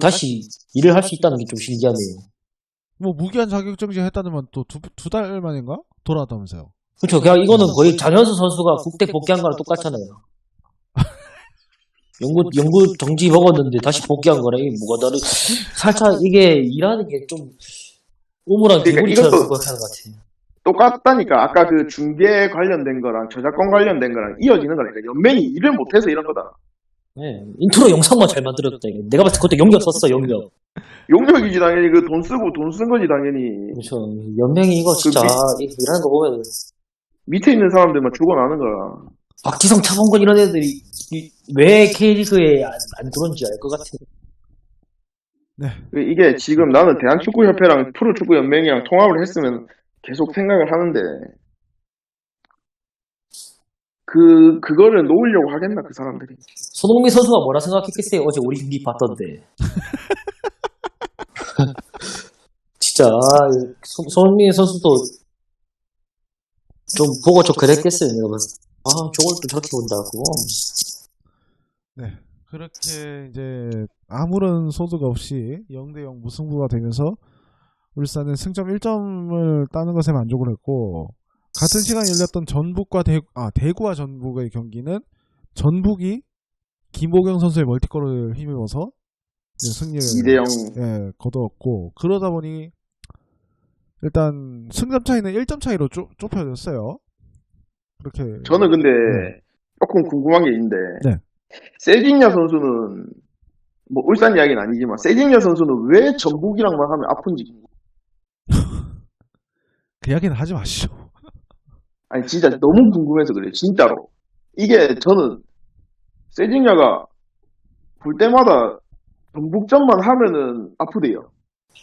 다시 일을 할 수 있다는 게 좀 신기하네요. 뭐 무기한 자격정지 했다더만 또 두 달 만인가 돌아왔다면서요. 그렇죠. 그냥 이거는 거의 장현수 선수가 국대 복귀한 거랑 똑같잖아요. 연구 정지 먹었는데 다시 복귀한 거네. 이게 뭐가 다르? 살짝 이게 일하는 게 좀 우물한 그러니까 개구리처럼 이것도 생각하는 것 같아요. 똑같다니까. 아까 그 중계 관련된 거랑 저작권 관련된 거랑 이어지는 거니까. 연맹이 일을 못해서 이런 거다. 네, 인트로 영상만 잘 만들었다. 이게. 내가 봤을 때 그것도 용역 썼어, 용역. 용역이지 당연히. 그 돈 쓰고 돈 쓴 거지 당연히. 그렇죠. 연맹이 이거 진짜 일하는 거 보면 밑에 있는 사람들만 죽어나는 거야. 박지성, 차범근 이런 애들이 왜 K리그에 안 들어온지 알 것 같아요. 네. 이게 지금 나는 대한축구협회랑 프로축구연맹이랑 통합을 했으면 계속 생각을 하는데, 그거를 놓으려고 하겠나, 그 사람들이. 손흥민 선수가 뭐라 생각했겠어요? 어제 우리 경기 봤던데. 진짜 손흥민 선수도 좀 보고 좀 그랬겠어요. 내가 봤을 때. 아, 저걸 또 저렇게 본다고. 네. 그렇게 이제 아무런 소득 없이 0대0 무승부가 되면서 울산은 승점 1점을 따는 것에 만족을 했고, 같은 시간에 열렸던 전북과 대구와 전북의 경기는 전북이 김보경 선수의 멀티골을 힘입어서 이제 승리를 2대0. 예, 거두었고, 그러다 보니 일단 승점 차이는 1점 차이로 좁혀졌어요. 그렇게 저는 근데 조금 궁금한 게 있는데, 네. 세징야 선수는, 뭐 울산 이야기는 아니지만, 세징야 선수는 왜 전북이랑만 하면 아픈지. 그 이야기는 하지 마시죠. 아니, 진짜 너무 궁금해서 그래요, 진짜로. 이게 저는, 세징야가 볼 때마다 전북전만 하면은 아프대요.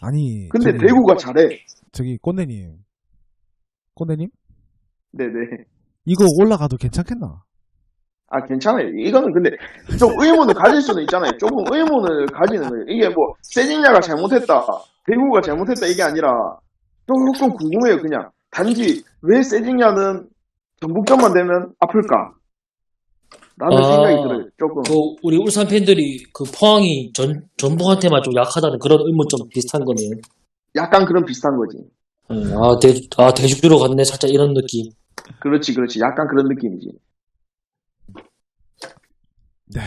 아니 근데 저기, 대구가 잘해. 저기 꼰대님 네네. 이거 올라가도 괜찮겠나? 아, 괜찮아요. 이거는 근데 좀 의문을 가질 수는 있잖아요. 조금 의문을 가지는 거예요. 이게 뭐, 세징야가 잘못했다, 대구가 잘못했다, 이게 아니라, 조금 궁금해요, 그냥. 단지, 왜 세징야는 전북전만 되면 아플까? 라는 생각이 들어요, 조금. 그 우리 울산 팬들이 그 포항이 전북한테만 좀 약하다는 그런 의문점 비슷한 거네요. 약간 그런 비슷한 거지. 대주로 갔네. 살짝 이런 느낌. 그렇지. 약간 그런 느낌이지. 네.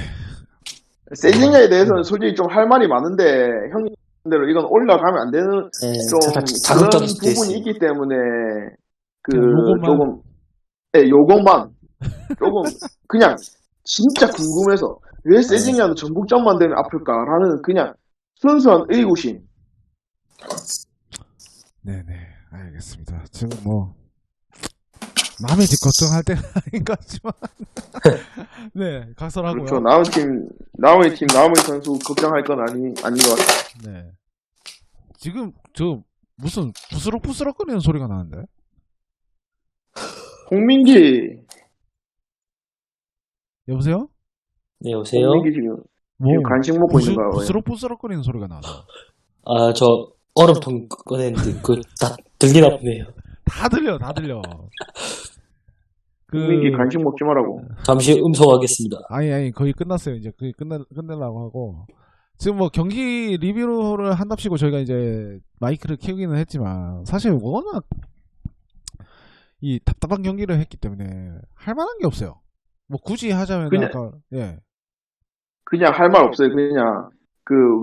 세징야에 대해서는 솔직히 좀 할 말이 많은데, 형님대로 이건 올라가면 안 되는, 네, 좀, 살짝 그런 자극적일 수도 부분이 있어요. 있기 때문에, 요것만. 조금, 요것만. 조금, 그냥, 진짜 궁금해서, 왜 세징야는 전북전만 되면 아플까라는 그냥, 순수한 의구심. 네네, 알겠습니다. 지금 뭐 남의 집 걱정할 때가 아닌 것 같지만 네, 각설하고요. 그렇죠. 남의 선수 걱정할 건 아닌 것 같아요. 네. 지금 저 무슨 부스럭부스럭 거리는 소리가 나는데? 홍민기 여보세요? 네, 여보세요? 홍민기 지금 뭐 간식 먹고 있는 거야. 부스럭부스럭 거리는 소리가 나서 아, 저 얼음통 꺼냈는데 다 들리나 보네요. 다 들려. 홍민기 간식 먹지 말라고. 잠시 음소하겠습니다. 아니 거의 끝났어요. 이제 거의 끝내려고 하고 지금 뭐 경기 리뷰를 한답시고 저희가 이제 마이크를 키우기는 했지만 사실 워낙 이 답답한 경기를 했기 때문에 할 만한 게 없어요. 뭐 굳이 하자면 아까 그냥 할 말 없어요. 그냥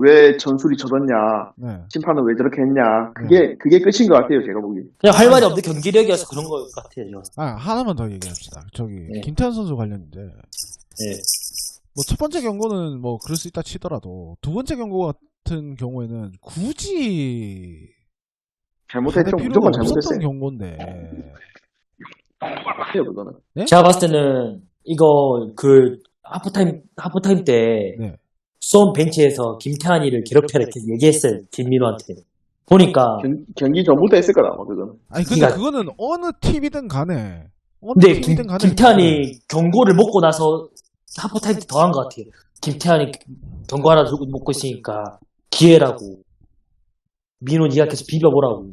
왜 전술이 저렇냐, 네. 심판은 왜 저렇게 했냐, 그게 끝인 것 같아요. 제가 보기. 그냥 할 말이 없는 경기력이어서 그런 것 같아요. 저는. 하나만 더 얘기합시다. 저기 네. 김태현 선수 관련인데 네. 뭐 첫 번째 경고는 뭐 그럴 수 있다 치더라도 두 번째 경고 같은 경우에는 굳이 잘못했죠. 필요가 무조건 없었던 잘못했어요. 경고인데. 맞아요, 그거는. 네? 제가 봤을 때는 이거 하프타임 때 네. 수원 벤치에서 김태환이를 괴롭혀라 이렇게 얘기했어요. 김민호한테. 보니까 경기 전부터 했을 거다, 아마 그거는. 아니 근데 그러니까- 그거는 어느 팀이든 간에 근데 김태환이 경고를 먹고 나서 하프타임 때 더한 것 같아요. 김태환이 경고 하나 들고 먹고 있으니까 기회라고. 민호 니가 계속 비벼보라고.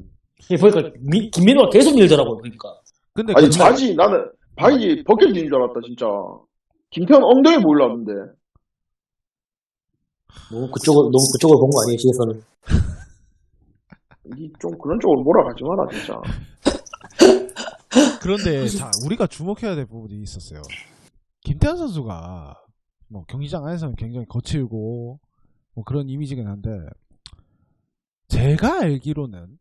보니까 김민호가 계속 밀더라고요. 그러니까. 근데 아니, 나는 바지 벗겨진 줄 알았다, 진짜. 김태현 엉덩이 몰랐는데. 너무 그쪽을 본 거 아니에요, 시에서는. 이 좀 그런 쪽으로 몰아가지 마라 진짜. 그런데 자, 우리가 주목해야 될 부분이 있었어요. 김태환 선수가 뭐 경기장 안에서는 굉장히 거칠고 뭐 그런 이미지긴 한데 제가 알기로는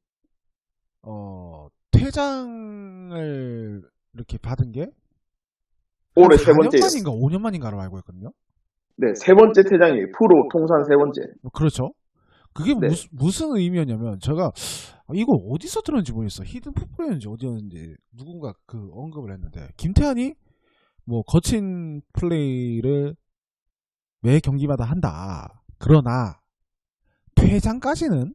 퇴장을 이렇게 받은 게 올해 세 번째요. 4년 만인가 5년 만인가로 알고 있거든요. 네, 세 번째 퇴장이에요. 프로 통산 세 번째. 뭐 그렇죠. 그게 네. 무슨 의미였냐면 제가 이거 어디서 들었는지 모르겠어. 히든 풋볼이었는지 어디였는지 누군가 그 언급을 했는데 김태환이 뭐 거친 플레이를 매 경기마다 한다. 그러나 퇴장까지는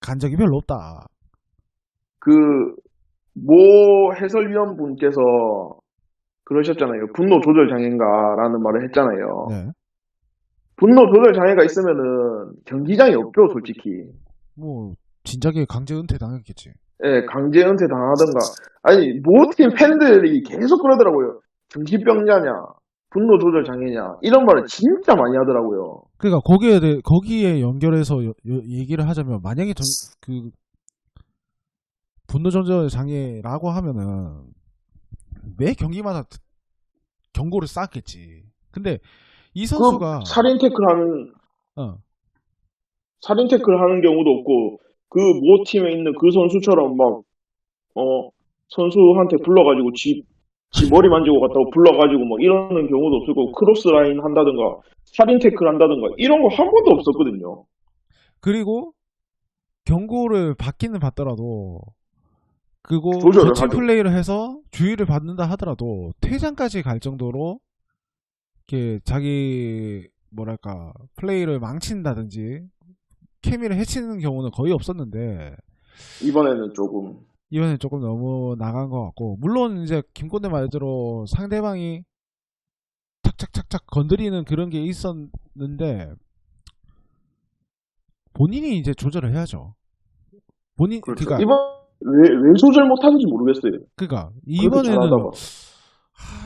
간 적이 별로 없다. 모 해설위원분께서 그러셨잖아요. 분노 조절 장애인가라는 말을 했잖아요. 네. 분노 조절 장애가 있으면은 경기장이 없죠, 솔직히. 뭐 진작에 강제 은퇴 당했겠지. 예, 강제 은퇴 당하던가. 아니, 모 팀 팬들이 계속 그러더라고요. 정신병자냐, 분노 조절 장애냐, 이런 말을 진짜 많이 하더라고요. 그러니까 거기에 연결해서 얘기를 하자면 만약에 그 분노 조절 장애라고 하면은 매 경기마다 경고를 쌓았겠지. 근데 이 선수가 살인 태클 어, 하는 경우도 없고, 모 팀에 있는 그 선수처럼 선수한테 불러가지고 지 머리 만지고 갔다고 불러가지고 뭐 이러는 경우도 없을 거고, 크로스라인 한다든가, 살인 태클 한다든가, 이런 거 한 번도 없었거든요. 그리고 경고를 받기는 받더라도 그거 조절을 거친 하죠. 플레이를 해서 주의를 받는다 하더라도 퇴장까지 갈 정도로 이렇게 자기 뭐랄까 플레이를 망친다든지 케미를 해치는 경우는 거의 없었는데 이번에는 조금. 이번엔 조금 너무 나간 것 같고, 물론 이제 김건대 말대로 상대방이 착착착착 건드리는 그런 게 있었는데 본인이 이제 조절을 해야죠. 그렇죠. 그러니까 이번 왜 조절 못하는지 모르겠어요. 그러니까 그렇게 이번에는 잘하다가.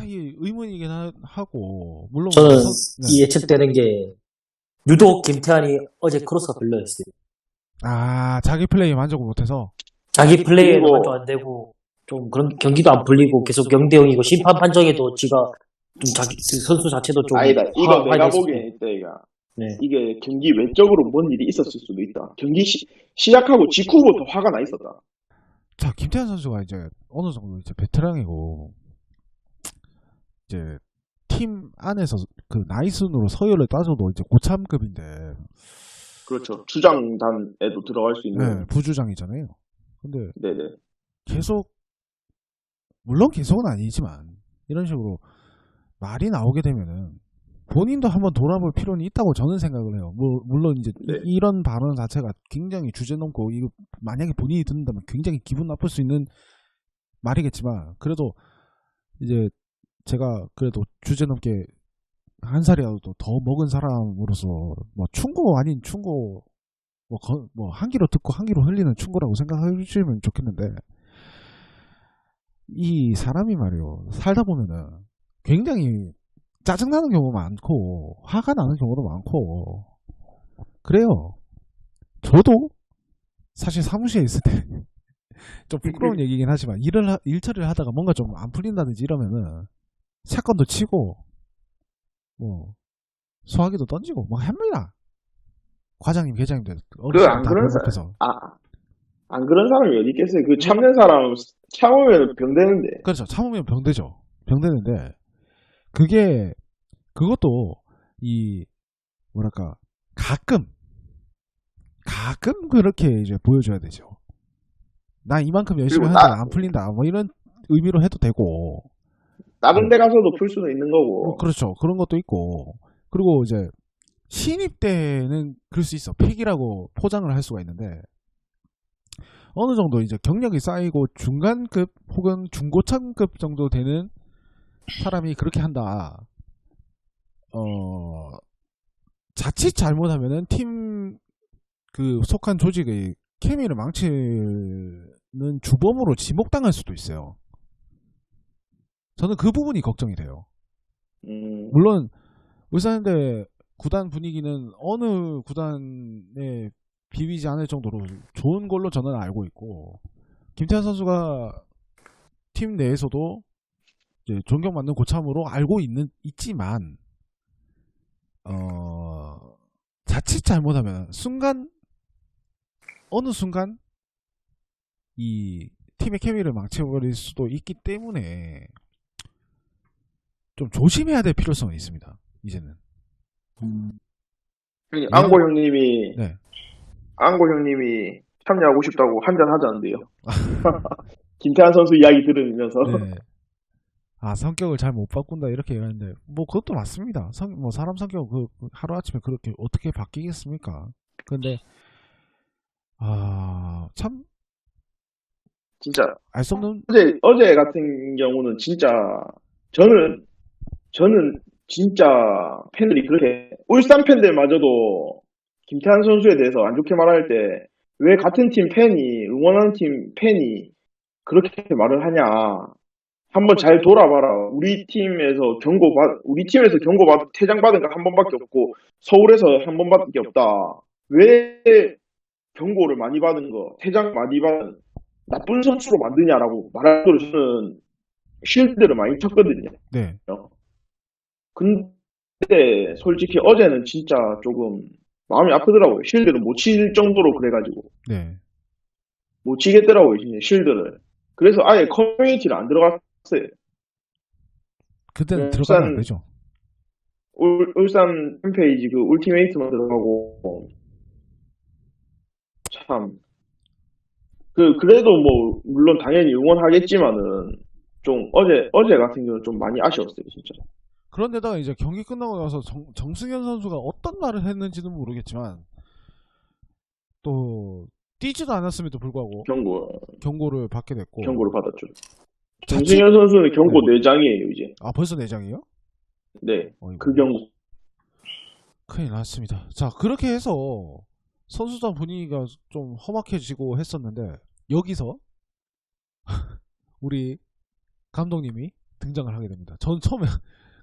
이게 의문이긴 하고, 물론 저는 네. 예측되는 게 유독 김태환이 어제 크로스가 걸려있어요. 자기 플레이 만족을 못해서. 자기 플레이에도 그리고- 만족 안 되고 좀 그런 경기도 안 풀리고 계속 0대0이고 심판 판정에도 지가 좀 그 선수 자체도 좀 아니다. 이거 내가 화가 보기엔 있었고. 있다, 이가. 네. 이게 경기 외적으로 뭔 일이 있었을 수도 있다. 경기 시작하고 직후부터 화가 나 있었다. 자, 김태환 선수가 이제 어느 정도 이제 베테랑이고 이제 팀 안에서 그 나이 순으로 서열을 따져도 이제 고참급인데 그렇죠. 주장단에도 들어갈 수 있는. 네, 부주장이잖아요. 근데 네네. 계속, 물론 계속은 아니지만 이런 식으로 말이 나오게 되면은 본인도 한번 돌아볼 필요는 있다고 저는 생각을 해요. 물론 이제 네. 이런 발언 자체가 굉장히 주제넘고, 이거 만약에 본인이 듣는다면 굉장히 기분 나쁠 수 있는 말이겠지만, 그래도 이제 제가 그래도 주제넘게 한 살이라도 더 먹은 사람으로서 뭐 충고 아닌 충고, 뭐 한 귀로 듣고 한 귀로 흘리는 충고라고 생각해 주시면 좋겠는데, 이 사람이 말이요, 살다 보면은 굉장히 짜증나는 경우도 많고 화가 나는 경우도 많고 그래요. 저도 사실 사무실에 있을 때 좀 부끄러운 얘기긴 하지만 일 처리를 하다가 뭔가 좀 안 풀린다든지 이러면은 사건도 치고 뭐 소화기도 던지고 뭐 합니다. 과장님, 회장님들 안 다 그런 결합해서. 안 그런 사람이 어디 있겠어요. 그 참는 사람 참으면 병 되는데. 그렇죠. 참으면 병되죠. 병되는데 그것도 뭐랄까 가끔 그렇게 이제 보여줘야 되죠. 나 이만큼 열심히 그리고 하는데 안 풀린다, 뭐 이런 의미로 해도 되고. 다른 데 가서도 풀 수는 있는 거고. 그렇죠. 그런 것도 있고. 그리고 이제 신입 때는 그럴 수 있어. 팩이라고 포장을 할 수가 있는데, 어느 정도 이제 경력이 쌓이고 중간급 혹은 중고참급 정도 되는 사람이 그렇게 한다. 자칫 잘못하면은 팀 속한 조직의 케미를 망치는 주범으로 지목당할 수도 있어요. 저는 그 부분이 걱정이 돼요. 물론 울산현대 구단 분위기는 어느 구단의 비비지 않을 정도로 좋은 걸로 저는 알고 있고, 김태환 선수가 팀 내에서도 이제 존경받는 고참으로 알고 있지만, 자칫 잘못하면 어느 순간 이 팀의 케미를 망쳐버릴 수도 있기 때문에 좀 조심해야 될 필요성은 있습니다. 이제는. 형님, 안고 형님이 네. 참여하고 싶다고 한잔 하자는데요. 김태환 선수 이야기 들으면서. 네. 아, 성격을 잘 못 바꾼다 이렇게 얘기하는데 뭐 그것도 맞습니다. 뭐 사람 성격 하루아침에 그렇게 어떻게 바뀌겠습니까? 근데 참 진짜 알 수 없는. 어제 같은 경우는 진짜 저는 진짜 팬들이 그렇게 울산 팬들마저도 김태환 선수에 대해서 안 좋게 말할 때 왜 같은 팀 팬이 응원하는 팀 팬이 그렇게 말을 하냐. 한번 잘 돌아봐라. 우리 팀에서 퇴장받은 거 한 번밖에 없고 서울에서 한 번밖에 없다. 왜 경고를 많이 받은 거, 퇴장 많이 받은 나쁜 선수로 만드냐라고 말할 걸 저는 쉴드를 많이 쳤거든요. 네. 근데 솔직히 어제는 진짜 조금 마음이 아프더라고요. 쉴드를 못 칠 정도로 그래가지고 네. 못 치겠더라고요, 진짜 쉴드를. 그래서 아예 커뮤니티를 안 들어갔어요. 그때는 울산- 들어가면 안 되죠. 울산 팬페이지 그 울티메이트만 들어가고 참 그래도 뭐 물론 당연히 응원하겠지만은 좀 어제 같은 경우는 좀 많이 아쉬웠어요, 진짜. 그런데다가 이제 경기 끝나고 나서 정승현 선수가 어떤 말을 했는지는 모르겠지만 또 뛰지도 않았음에도 불구하고 경고를 받게 됐고. 경고를 받았죠. 자칫- 정승현 선수는 경고 4장이에요, 이제. 아, 벌써 4장이에요? 네, 어이구, 그 경고. 큰일 났습니다. 자, 그렇게 해서 선수단 분위기가 좀 험악해지고 했었는데 여기서 우리 감독님이 등장을 하게 됩니다. 전 처음에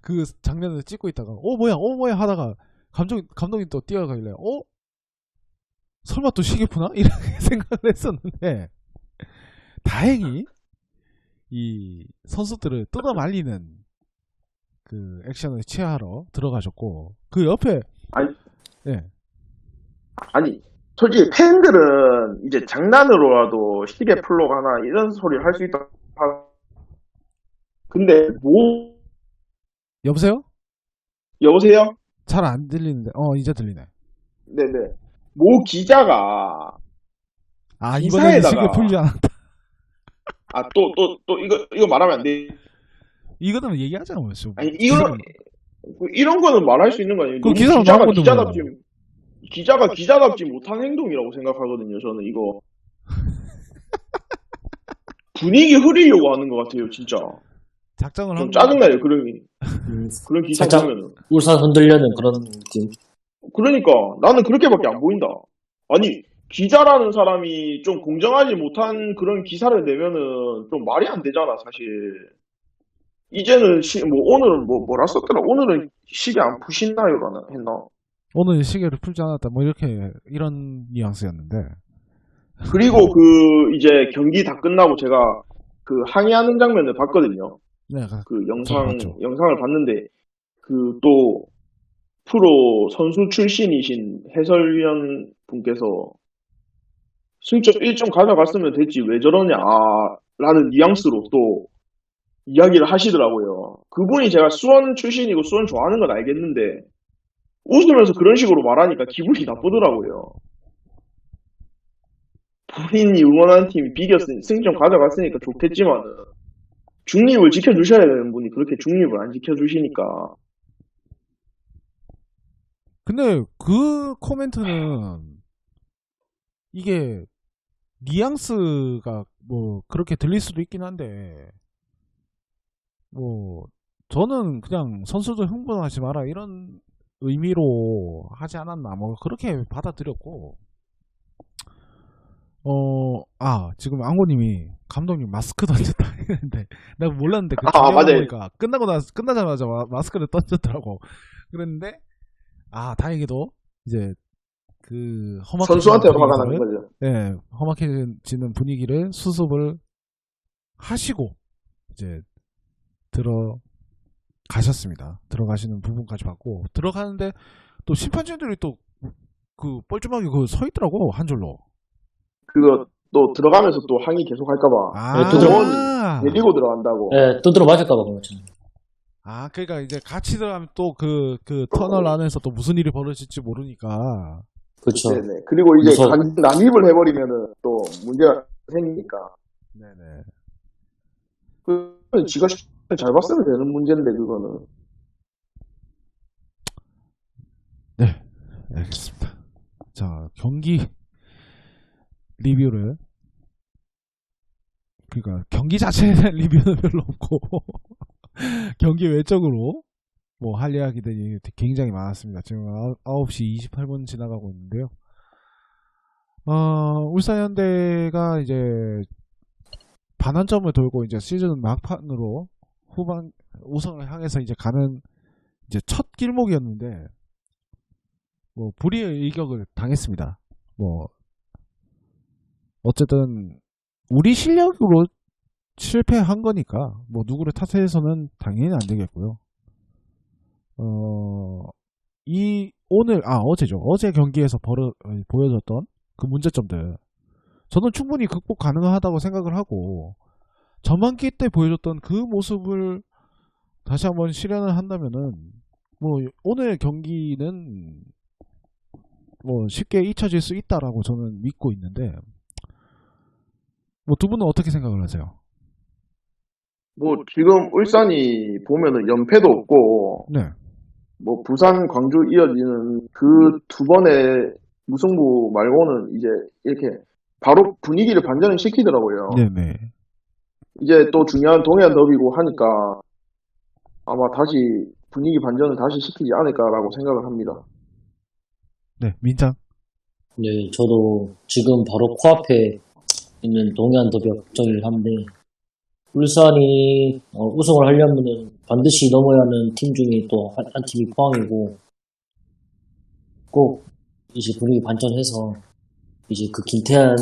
그 장면을 찍고 있다가 뭐야 하다가 감독님 또 뛰어가길래 설마 또 시계푸나? 이렇게 생각을 했었는데 다행히 이 선수들을 뜯어말리는 그 액션을 취하러 들어가셨고 그 옆에 아니, 솔직히 팬들은 이제 장난으로라도 시계 풀러 가나 이런 소리를 할 수 있다. 근데 여보세요? 여보세요? 잘 안 들리는데 이제 들리네. 네네. 기자가 이번에는 기사에다가- 시계 풀지 않았다. 또 이거 말하면 안 돼. 이거는 얘기하잖아. 아니, 이런 거는 말할 수 있는 거 아니에요? 그 너무 기사로 기자가 나온 건데 기자답지 못한 행동이라고 생각하거든요, 저는 이거. 분위기 흐리려고 하는 것 같아요, 진짜. 작정을 좀 한 짜증나요, 그런 기사 살짝- 보면은. 울산 흔들려는 그런 느낌. 그러니까, 나는 그렇게밖에 안 보인다. 아니, 기자라는 사람이 좀 공정하지 못한 그런 기사를 내면은 좀 말이 안 되잖아, 사실. 이제는 오늘은 뭐라 썼더라? 오늘은 시계 안 푸신다요라나 했나? 오늘 시계를 풀지 않았다. 뭐 이런 뉘앙스였는데. 그리고 이제 경기 다 끝나고 제가 그 항의하는 장면을 봤거든요. 네, 그 저도 봤죠. 영상을 봤는데, 또 프로 선수 출신이신 해설위원 분께서 승점 1점 가져갔으면 됐지 왜 저러냐 라는 뉘앙스로 또 이야기를 하시더라고요. 그분이 제가 수원 출신이고 수원 좋아하는 건 알겠는데 웃으면서 그런 식으로 말하니까 기분이 나쁘더라고요. 본인이 응원하는 팀이 승점 가져갔으니까 좋겠지만 중립을 지켜주셔야 되는 분이 그렇게 중립을 안 지켜주시니까. 근데 그 코멘트는 이게 뉘앙스가 뭐 그렇게 들릴 수도 있긴 한데 뭐 저는 그냥 선수들 흥분하지 마라 이런 의미로 하지 않았나 뭐 그렇게 받아들였고 지금 앙고님이 감독님 마스크 던졌다 했는데 내가 몰랐는데 그 중요한 맞아요. 거니까 끝나자마자 마스크를 던졌더라고. 그랬는데 다행히도 이제 그 험악해지는 선수한테 화가 나는 분위기를, 거죠. 예, 험악해지는 분위기를 수습을 하시고 이제 들어가셨습니다. 들어가시는 부분까지 봤고, 들어가는데 또 심판진들이 또 그 뻘쭘하게 그 서 있더라고, 한 줄로. 그거 또 들어가면서 또 항의 계속 할까봐 아, 정원이 데리고 들어간다고. 예, 두드러 맞을까봐 그렇죠. 아, 그러니까 이제 같이 들어가면 또 그 터널 안에서 또 무슨 일이 벌어질지 모르니까. 그렇죠. 네네. 그리고 이제 무서워. 난입을 해버리면은 또 문제가 생기니까. 네네. 그 지가 잘 봤으면 되는 문제인데 그거는. 네, 알겠습니다. 자, 경기 리뷰를, 그러니까 경기 자체에 대한 리뷰는 별로 없고 경기 외적으로 뭐 할 이야기들이 굉장히 많았습니다. 지금 9시 28분 지나가고 있는데요. 울산현대가 이제 반환점을 돌고 이제 시즌 막판으로 후반 우승을 향해서 이제 가는 이제 첫 길목이었는데, 뭐 불의의 일격을 당했습니다. 뭐 어쨌든 우리 실력으로 실패한 거니까 뭐 누구를 탓해서는 당연히 안 되겠고요. 어제죠. 어제 경기에서 보여줬던 그 문제점들, 저는 충분히 극복 가능하다고 생각을 하고, 전반기 때 보여줬던 그 모습을 다시 한번 실현을 한다면은 뭐 오늘 경기는 뭐 쉽게 잊혀질 수 있다라고 저는 믿고 있는데, 뭐 두 분은 어떻게 생각을 하세요? 뭐 지금 울산이 보면은 연패도 없고 네, 뭐 부산 광주 이어지는 그 두 번의 무승부 말고는 이제 이렇게 바로 분위기를 반전을 시키더라고요. 네네. 이제 또 중요한 동해안 더비고 하니까 아마 다시 분위기 반전을 다시 시키지 않을까라고 생각을 합니다. 네, 민장. 네, 저도 지금 바로 코앞에 있는 동해안 더비 걱정을 하는데, 울산이 우승을 하려면은 반드시 넘어야 하는 팀 중에 또 한 팀이 포항이고, 꼭 이제 분위기 반전해서 이제 그 김태한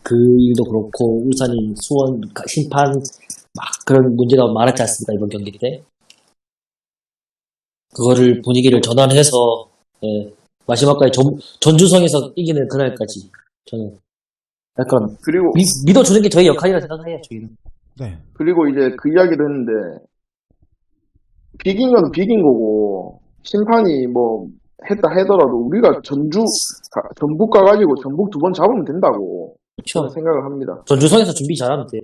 그 일도 그렇고 울산이 수원 심판 막 그런 문제가 많았지 않습니까, 이번 경기 때. 그거를 분위기를 전환해서, 예, 마지막까지 전주성에서 이기는 그날까지 저는 약간 그리고 믿어주는 게 저희 역할이라 생각해요, 저희는. 네. 그리고 이제 그 이야기도 했는데 비긴 건 비긴 거고 심판이 뭐 했다 하더라도 우리가 전북 가가지고 전북 두 번 잡으면 된다고 저는 그렇죠. 생각을 합니다. 전주성에서 준비 잘하면 돼.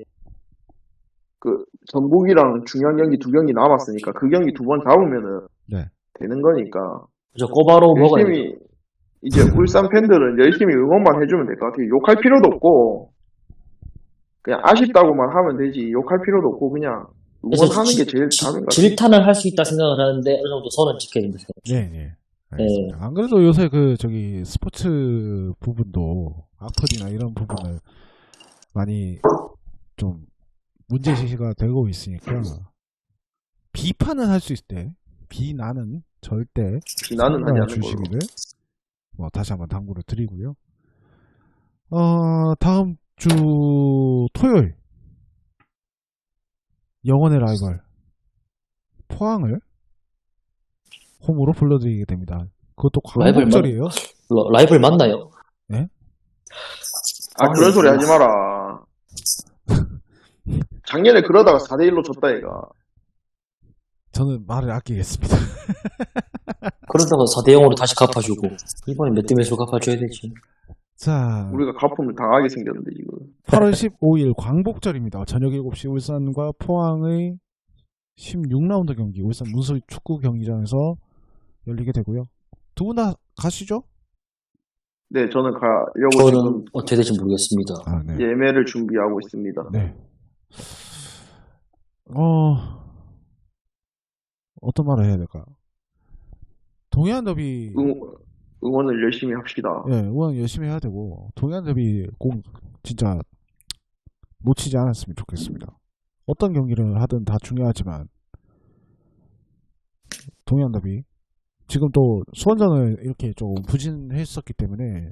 그 전북이랑 중요한 경기 두 경기 남았으니까 그 경기 두 번 잡으면은 네. 되는 거니까 그죠, 꼬바로 먹어야 돼. 열심히 이제 울산 팬들은 열심히 응원만 해주면 될 것 같아요. 욕할 필요도 없고 그냥 아쉽다고만 하면 되지 욕할 필요도 없고 그냥 응원하는 게 제일 답인 것 같아요. 질타는 할 수 있다 생각을 하는데 어느 정도 선은 지켜야 된다 생각해요. 네, 네. 알겠습니다. 안 그래도 요새 저기 스포츠 부분도 악플이나 이런 부분을 많이 좀 문제제기가 되고 있으니까 비판은 할 수 있을 때 비난은 절대 비난은 하지 않는 걸로. 주시기를 뭐 다시 한번 당부를 드리고요. 다음 주 토요일 영원의 라이벌 포항을 홈으로 불러드리게 됩니다. 그것도 라이벌 광복절이에요. 라이벌 맞나요? 네? 그런 소리 하지 마라. 작년에 그러다가 4대1로 졌다 얘가. 저는 말을 아끼겠습니다. 그러다가 4대0으로 다시 갚아주고 이번에 몇 대 몇으로 갚아줘야 되지. 자, 우리가 갚음을 당하게 생겼는데 지금. 8월 15일 광복절입니다. 저녁 7시 울산과 포항의 16라운드 경기 울산 문서 축구 경기장에서 열리게 되고요. 두 분 다 가시죠? 네, 저는 가려고 저는 지금 어떻게 될지 모르겠습니다. 아, 네. 예매를 준비하고 있습니다. 네. 어떤 말을 해야 될까? 동해안 더비, 응원을 열심히 합시다. 예, 응원 열심히 해야 되고, 동해안 더비 꼭 진짜 놓치지 않았으면 좋겠습니다. 어떤 경기를 하든 다 중요하지만, 동해안 더비 지금 또 수원전을 이렇게 좀 부진했었기 때문에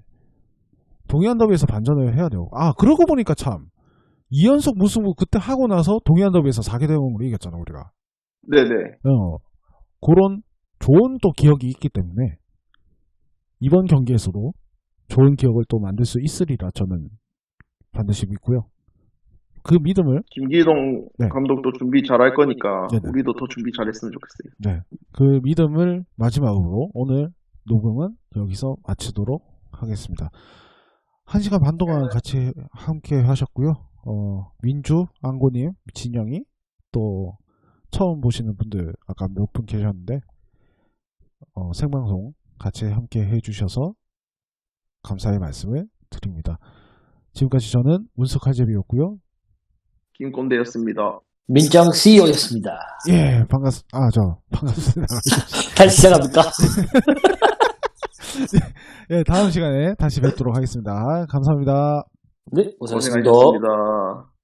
동해안 더비에서 반전을 해야 돼요. 아, 그러고 보니까 참 2연속 무승부 그때 하고 나서 동해안 더비에서 4개 대응으로 이겼잖아, 우리가. 네네. 그런 좋은 또 기억이 있기 때문에 이번 경기에서도 좋은 기억을 또 만들 수 있으리라 저는 반드시 믿고요. 그 믿음을 김기동 네. 감독도 준비 잘할 거니까 네네. 우리도 더 준비 잘했으면 좋겠어요. 네, 그 믿음을 마지막으로 오늘 녹음은 여기서 마치도록 하겠습니다. 1시간 반 동안 같이 함께 하셨고요. 민주, 안고님, 진영이 또 처음 보시는 분들 아까 몇 분 계셨는데 생방송 같이 함께 해주셔서 감사의 말씀을 드립니다. 지금까지 저는 운석할제비였고요. 김꼰대였습니다. 민정 CEO였습니다. 예, 반갑습니다. 다시 시작합니까? 예, 다음 시간에 다시 뵙도록 하겠습니다. 감사합니다. 네, 고생하셨습니다. 고생하셨습니다.